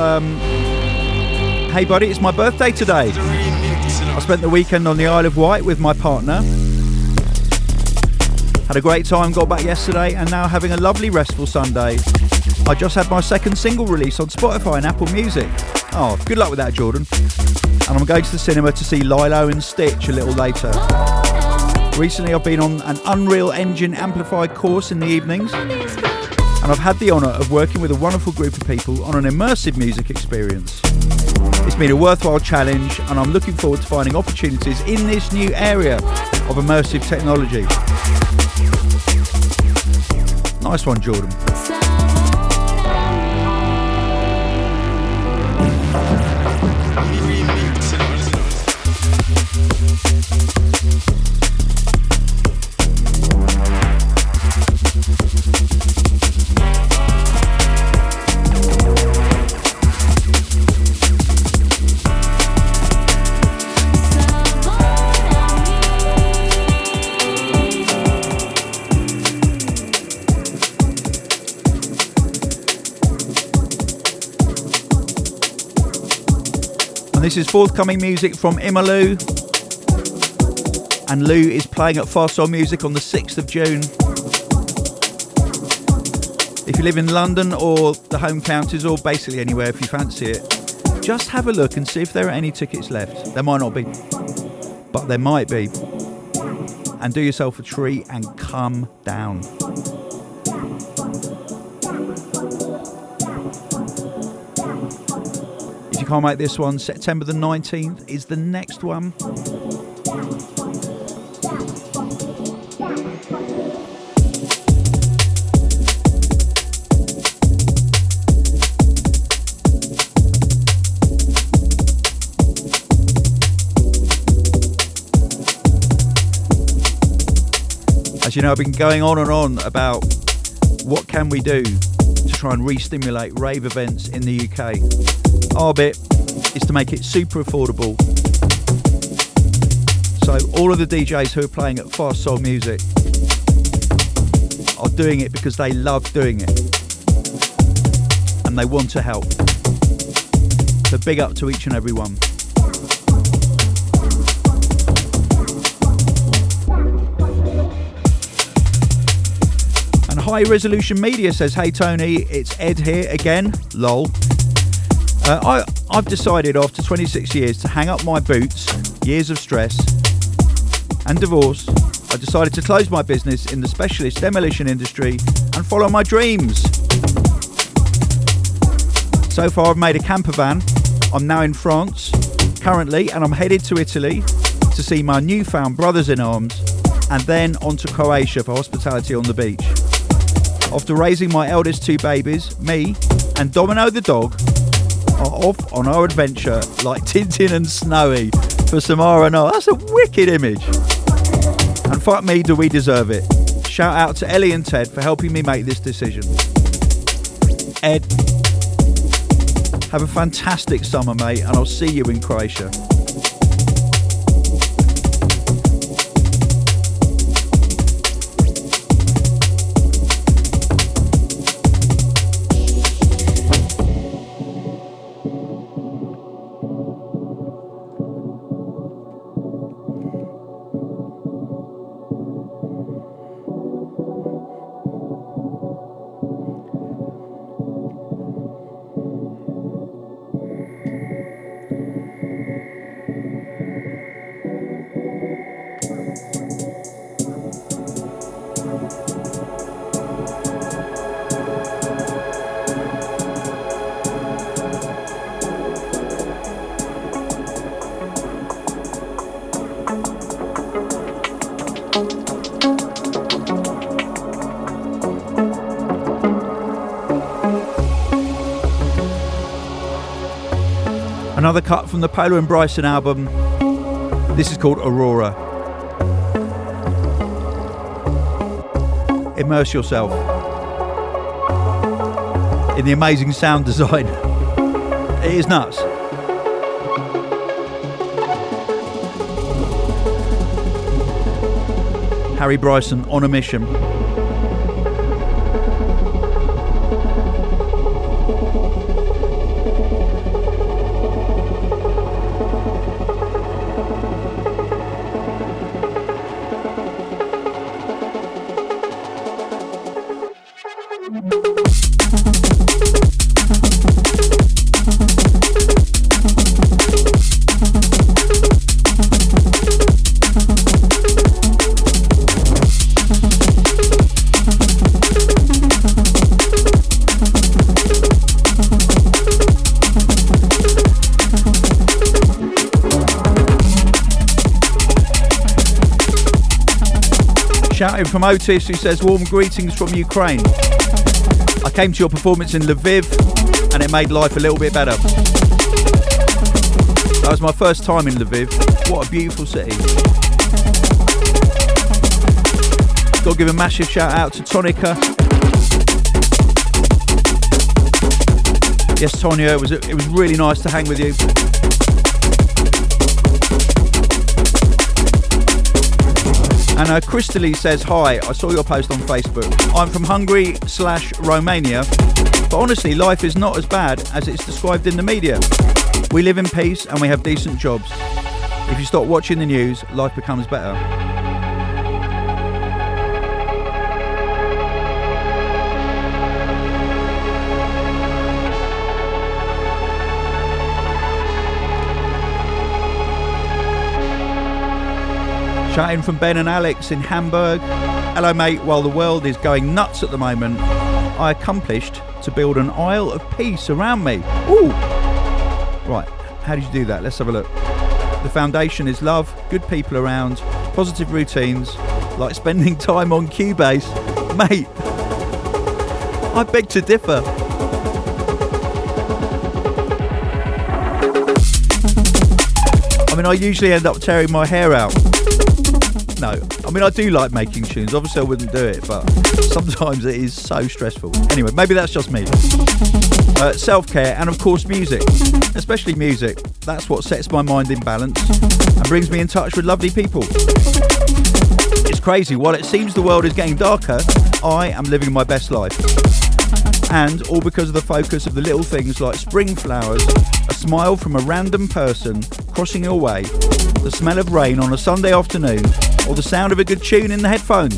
S1: hey buddy, it's my birthday today. I spent the weekend on the Isle of Wight with my partner. Had a great time, got back yesterday, and now having a lovely restful Sunday. I just had my second single release on Spotify and Apple Music. Oh, good luck with that, Jordan. And I'm going to the cinema to see Lilo and Stitch a little later. Recently I've been on an Unreal Engine amplified course in the evenings, and I've had the honour of working with a wonderful group of people on an immersive music experience. It's been a worthwhile challenge, and I'm looking forward to finding opportunities in this new area of immersive technology. Nice one, Jordan. This is forthcoming music from Imalu, and Lou is playing at Fast Soul Music on the 6th of June. If you live in London or the home counties, or basically anywhere if you fancy it, just have a look and see if there are any tickets left. There might not be, but there might be. and do yourself a treat and come down. If you can't make this one, September the 19th is the next one. As you know, I've been going on and on about what can we do to try and re-stimulate rave events in the UK. Our bit is to make it super affordable. So all of the DJs who are playing at Fast Soul Music are doing it because they love doing it and they want to help. So big up to each and every one. High Resolution Media says, hey Tony, it's Ed here again, lol. I've decided after 26 years to hang up my boots, years of stress and divorce. I decided to close my business in the specialist demolition industry and follow my dreams. So far I've made a camper van. I'm now in France currently and I'm headed to Italy to see my newfound brothers in arms and then on to Croatia for hospitality on the beach. After raising my eldest two babies, me and Domino the dog are off on our adventure like Tintin and Snowy for some R&R. That's a wicked image. And fuck me, do we deserve it. Shout out to Ellie and Ted for helping me make this decision. Ed, have a fantastic summer, mate, and I'll see you in Croatia. Another cut from the Polar and Bryson album. This is called Aurora. Immerse yourself in the amazing sound design. It is nuts. Harry Bryson on a mission. Shouting from Otis, who says warm greetings from Ukraine. I came to your performance in Lviv and it made life a little bit better. That was my first time in Lviv. What a beautiful city. Got to give a massive shout out to Tonica. Yes, Tonya, it was really nice to hang with you. And Crystally says, hi, I saw your post on Facebook. I'm from Hungary/Romania, but honestly, life is not as bad as it's described in the media. We live in peace and we have decent jobs. If you stop watching the news, life becomes better. Shouting from Ben and Alex in Hamburg. Hello mate, while the world is going nuts at the moment, I accomplished to build an Isle of Peace around me. Ooh! Right, how did you do that? Let's have a look. The foundation is love, good people around, positive routines, like spending time on Cubase. Mate, I beg to differ. I mean, I usually end up tearing my hair out. No, I mean, I do like making tunes. Obviously, I wouldn't do it, but sometimes it is so stressful. Anyway, maybe that's just me. Self-care and, of course, music. Especially music. That's what sets my mind in balance and brings me in touch with lovely people. It's crazy. While it seems the world is getting darker, I am living my best life. And all because of the focus of the little things like spring flowers, a smile from a random person crossing your way, the smell of rain on a Sunday afternoon, or the sound of a good tune in the headphones.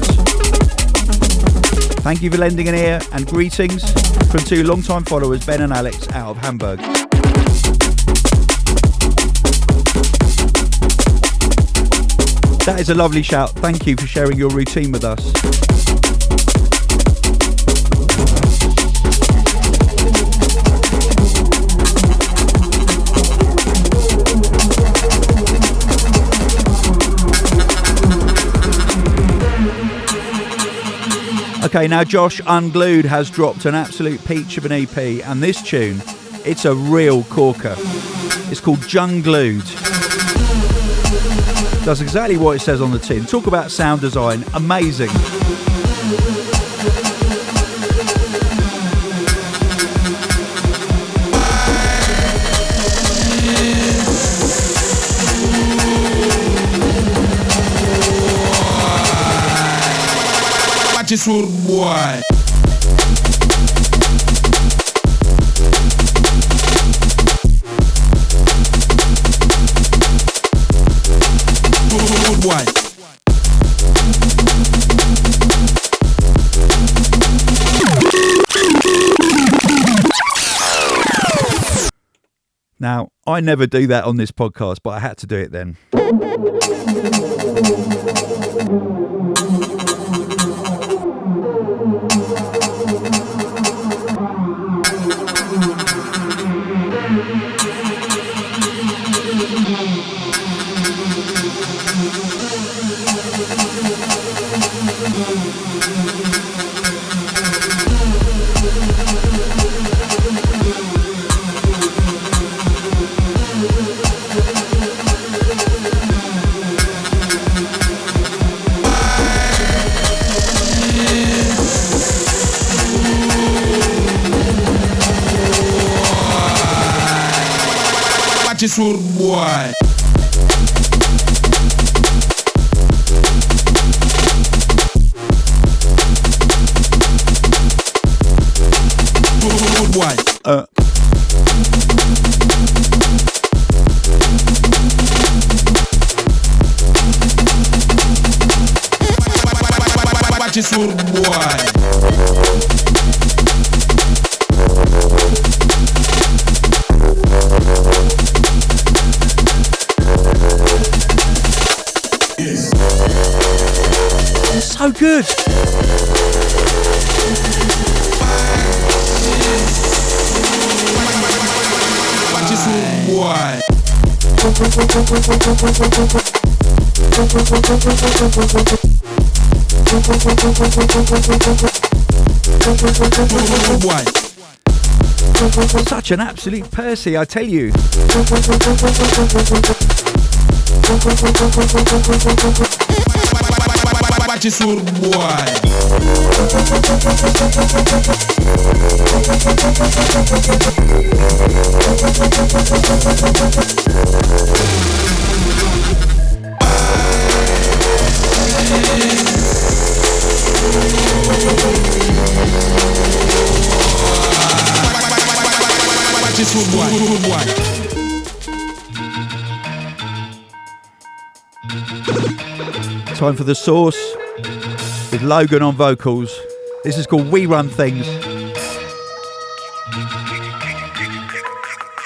S1: Thank you for lending an ear, and greetings from two long-time followers, Ben and Alex, out of Hamburg. That is a lovely shout. Thank you for sharing your routine with us. Okay, now Josh Unglued has dropped an absolute peach of an EP, and this tune, it's a real corker. It's called Junglued. Does exactly what it says on the tin. Talk about sound design, amazing.
S4: This old boy. Old boy.
S1: Now, I never do that on this podcast, but I had to do it then.
S4: This old boy. Old boy. Watch this old boy.
S1: So good.
S4: Watch this boy.
S1: Such an absolute Percy, I tell you.
S4: Watch this old boy. Watch this old boy.
S1: Time for The Source with Logan on vocals. This is called We Run Things.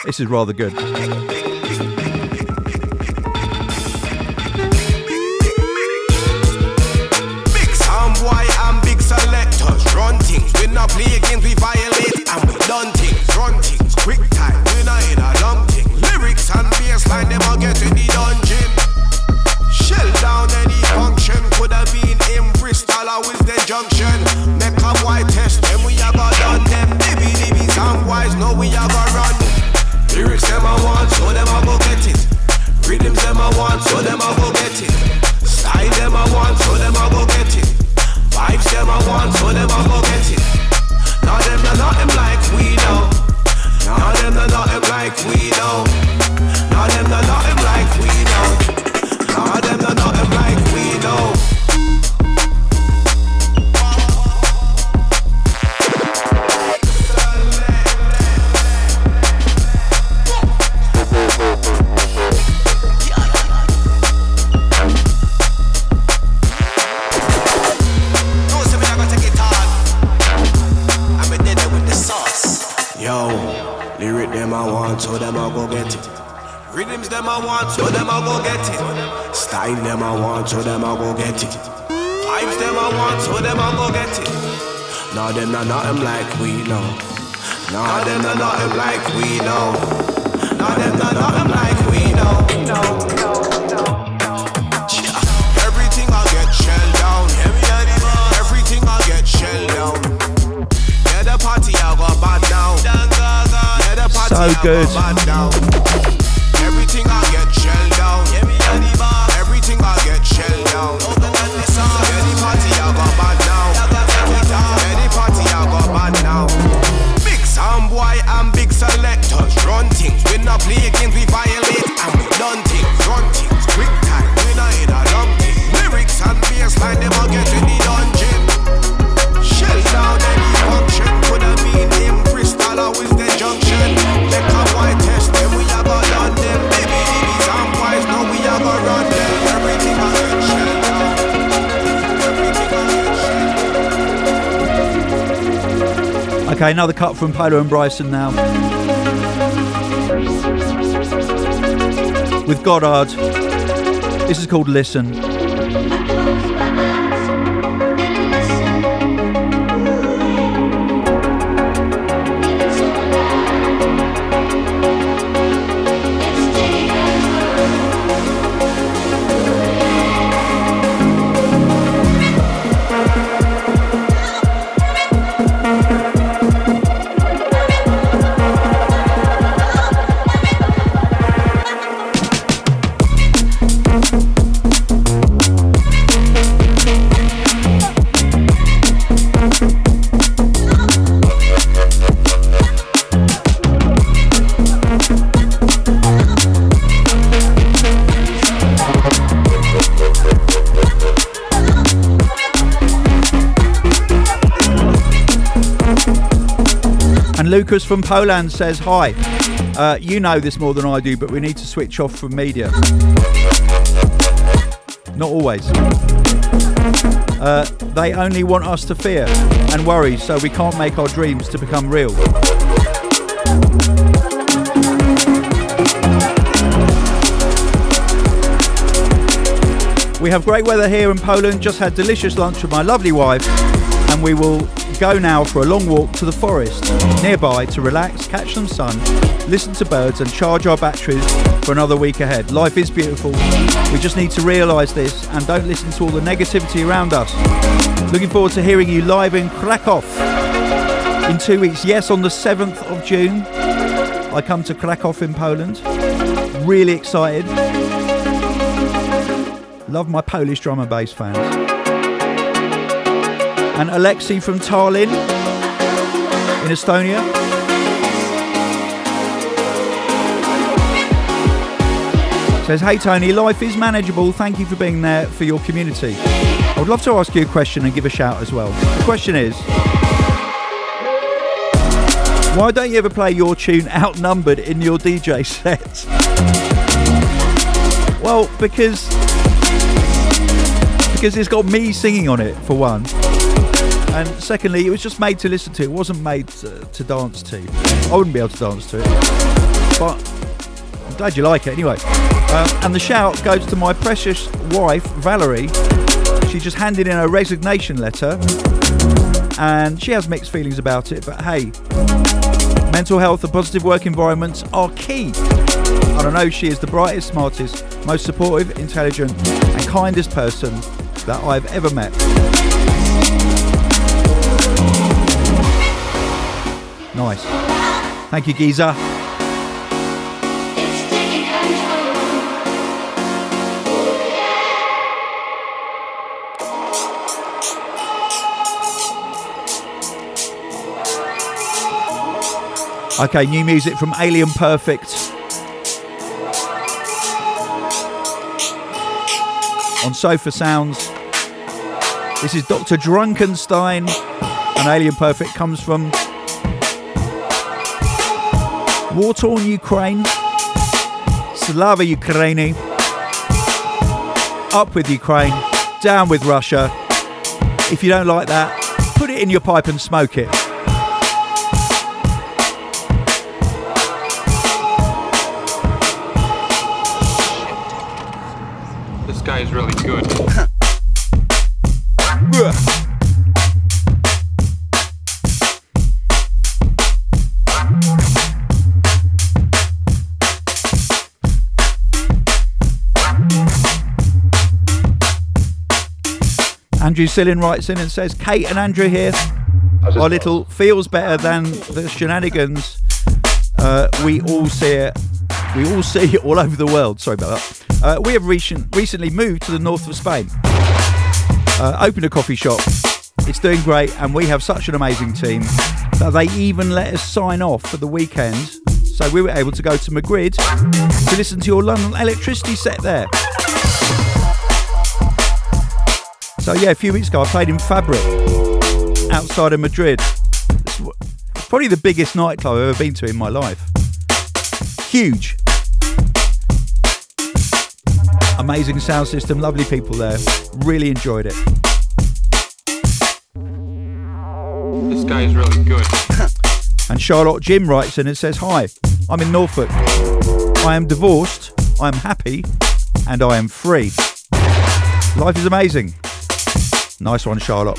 S1: This is rather good.
S9: them I want, so them I go get it. Rhythms them I want, so them I go get it. Style them I want, so them I go get it. Vibes them I want, so them I go get it. Now them not nothing like we know. Now them not nothing like we know. Now them not nothing like we know. Everything I get shelled down. Everything I get shelled down. Yeah, the party I go bad down. Yeah, the party
S1: so good.
S9: I go bad down. Everything I get shelled down. Everything I get shelled down. Yeah, the party I go bad down. Yeah, the party I go bad down. Big sound boy and big selectors run things. We not play games, we violate and we done things. Run things, quick time, we not in a long thing. Lyrics and bassline, them all get in the dungeon. Shell down any function. Could have been him, Crystal or with the junction. Make a boy test them, we a go done them. Baby, sound boys, now we a go run them. Everything I get shell down. Everything I get shell down.
S1: Okay, another cut from Polo and Bryson now. With Goddard. This is called Listen. Lucas from Poland says, hi, you know this more than I do, but we need to switch off from media. Not always. They only want us to fear and worry, so we can't make our dreams to become real. We have great weather here in Poland, just had delicious lunch with my lovely wife, and we will go now for a long walk to the forest nearby to relax, catch some sun, listen to birds and charge our batteries for another week ahead. Life is beautiful. We just need to realise this and don't listen to all the negativity around us. Looking forward to hearing you live in Krakow in 2 weeks. Yes, on the 7th of June I come to Krakow in Poland. Really excited. Love my Polish drum and bass fans. And Alexei from Tallinn in Estonia. Says, hey Tony, life is manageable. Thank you for being there for your community. I would love to ask you a question and give a shout as well. The question is, why don't you ever play your tune Outnumbered in your DJ set? Well, because it's got me singing on it, for one. And secondly, it was just made to listen to. It wasn't made to dance to. I wouldn't be able to dance to it. But I'm glad you like it anyway. And the shout goes to my precious wife, Valerie. She just handed in a resignation letter. And she has mixed feelings about it. But hey, mental health and positive work environments are key. I don't know, she is the brightest, smartest, most supportive, intelligent and kindest person that I've ever met. Nice. Thank you, Giza. Okay, new music from Alien Perfect. On Sofa Sounds. This is Dr. Drunkenstein, and Alien Perfect comes from war-torn Ukraine. Slava Ukraini. Up with Ukraine, down with Russia. If you don't like that, put it in your pipe and smoke it.
S10: guy is really good.
S1: Andrew Sillin writes in and says, Kate and Andrew here. Our little feels better than the shenanigans we all see all over the world. Sorry about that. We have recently moved to the north of Spain. Opened a coffee shop. It's doing great, and we have such an amazing team that they even let us sign off for the weekend. So we were able to go to Madrid to listen to your London electricity set there. So yeah, a few weeks ago I played in Fabric outside of Madrid. It's probably the biggest nightclub I've ever been to in my life. Huge. Amazing sound system, lovely people there. Really enjoyed it.
S10: This guy is really good.
S1: And Charlotte Jim writes in and says, hi, I'm in Norfolk. I am divorced, I am happy, and I am free. Life is amazing. Nice one, Charlotte.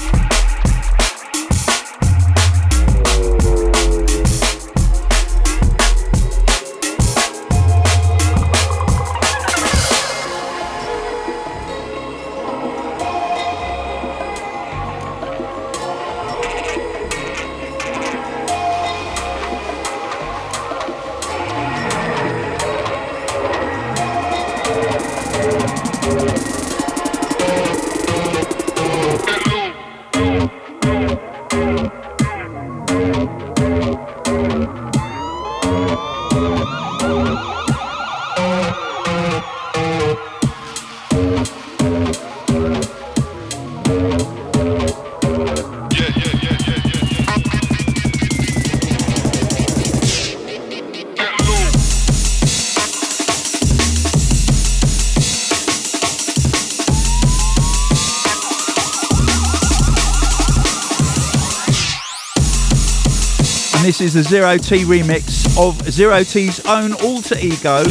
S1: This is the Zero T remix of Zero T's own alter ego,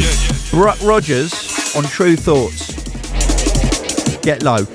S1: Bruck Rogers, on True Thoughts. Get low.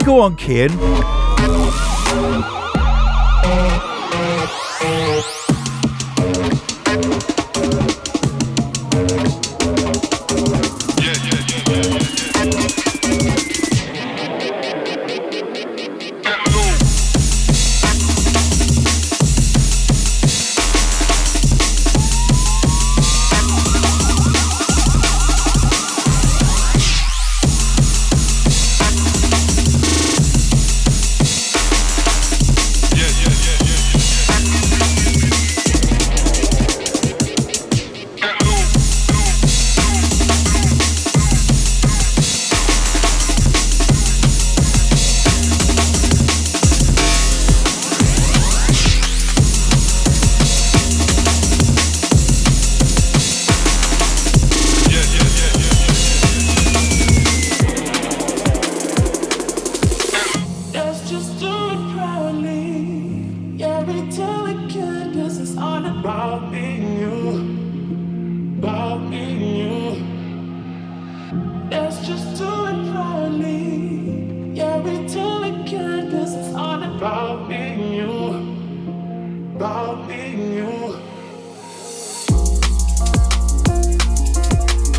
S1: Go on, Kian.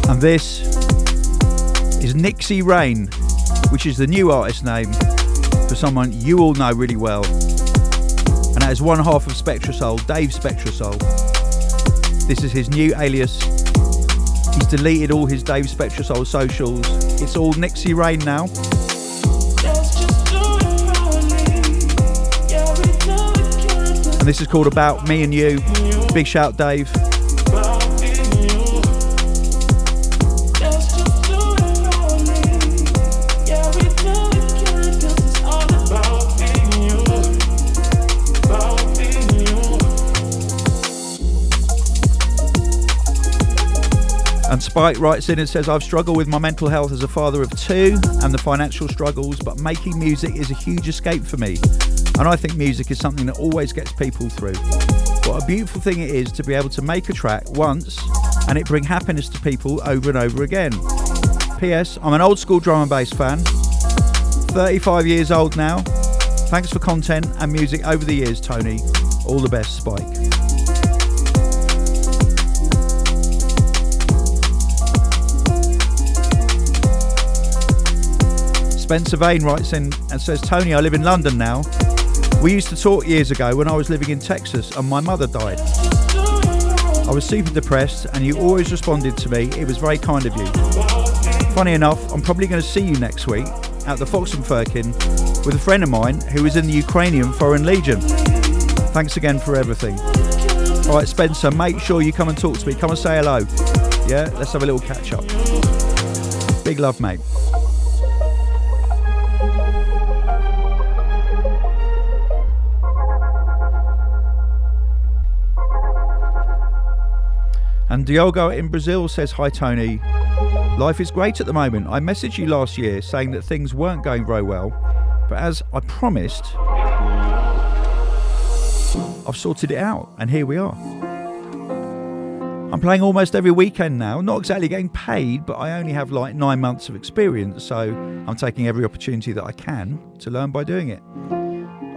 S1: And this is Nixie Rain, which is the new artist name for someone you all know really well. And that is one half of Spectrasoul, Dave Spectrasoul. This is his new alias, He's deleted all his Dave Spectrus old socials. It's all Nixie Rain now. And this is called About Me and You. Big shout, Dave. And Spike writes in and says, I've struggled with my mental health as a father of two and the financial struggles, but making music is a huge escape for me. And I think music is something that always gets people through. What a beautiful thing it is to be able to make a track once and it bring happiness to people over and over again. P.S. I'm an old school drum and bass fan, 35 years old now. Thanks for content and music over the years, Tony. All the best, Spike. Spencer Vane writes in and says, Tony, I live in London now. We used to talk years ago when I was living in Texas and my mother died. I was super depressed and you always responded to me. It was very kind of you. Funny enough, I'm probably going to see you next week at the Fox Firkin with a friend of mine who is in the Ukrainian Foreign Legion. Thanks again for everything. All right, Spencer, make sure you come and talk to me. Come and say hello. Yeah, let's have a little catch up. Big love, mate. And Diogo in Brazil says, hi Tony, life is great at the moment. I messaged you last year saying that things weren't going very well, but as I promised, I've sorted it out and here we are. I'm playing almost every weekend now, not exactly getting paid, but I only have like 9 months of experience, so I'm taking every opportunity that I can to learn by doing it.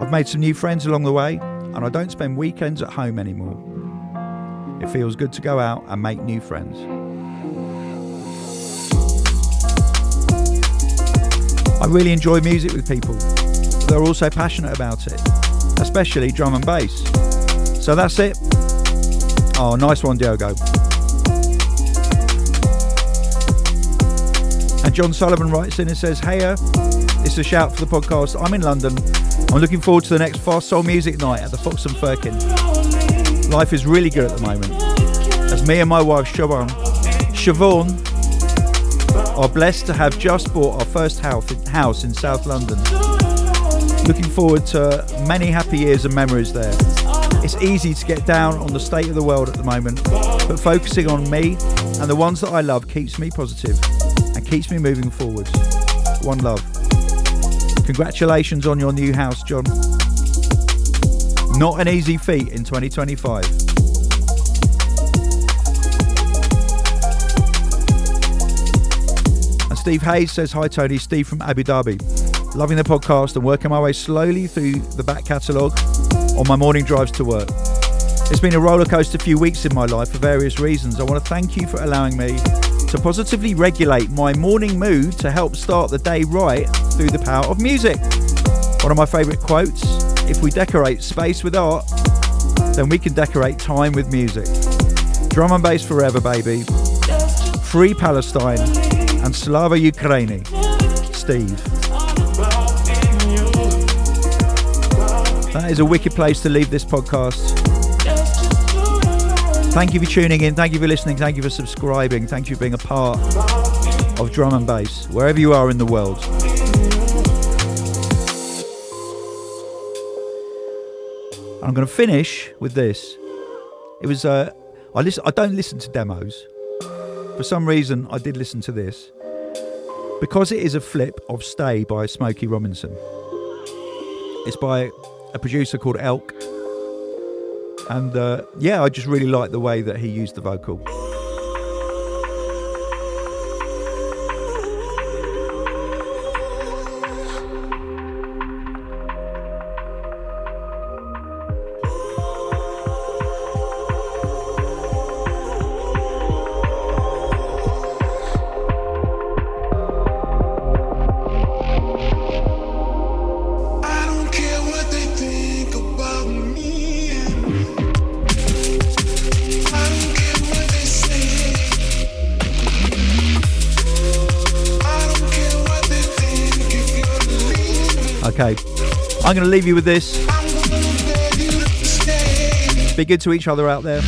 S1: I've made some new friends along the way and I don't spend weekends at home anymore. It feels good to go out and make new friends. I really enjoy music with people that are also passionate about it, especially drum and bass. So that's it. Oh, nice one, Diogo. And John Sullivan writes in and says, heya, it's a shout for the podcast. I'm in London. I'm looking forward to the next Fast Soul Music Night at the Fox Firkin. Life is really good at the moment, as me and my wife Siobhan are blessed to have just bought our first house in South London. Looking forward to many happy years and memories there. It's easy to get down on the state of the world at the moment, but focusing on me and the ones that I love keeps me positive and keeps me moving forwards. One love. Congratulations on your new house, John. Not an easy feat in 2025. And Steve Hayes says, hi Tony, Steve from Abu Dhabi. Loving the podcast and working my way slowly through the back catalogue on my morning drives to work. It's been a rollercoaster few weeks in my life for various reasons. I want to thank you for allowing me to positively regulate my morning mood to help start the day right through the power of music. One of my favourite quotes, if we decorate space with art, then we can decorate time with music. Drum and bass forever, baby. Free Palestine and Slava Ukraini. Steve. That is a wicked place to leave this podcast. Thank you for tuning in, thank you for listening, thank you for subscribing, thank you for being a part of drum and bass, wherever you are in the world. And I'm going to finish with this. It was I don't listen to demos. For some reason, I did listen to this because it is a flip of Stay by Smokey Robinson. It's by a producer called Elk, and I just really like the way that he used the vocal.
S7: Say
S1: Okay, I'm going to leave you with this. Be good to each other out there.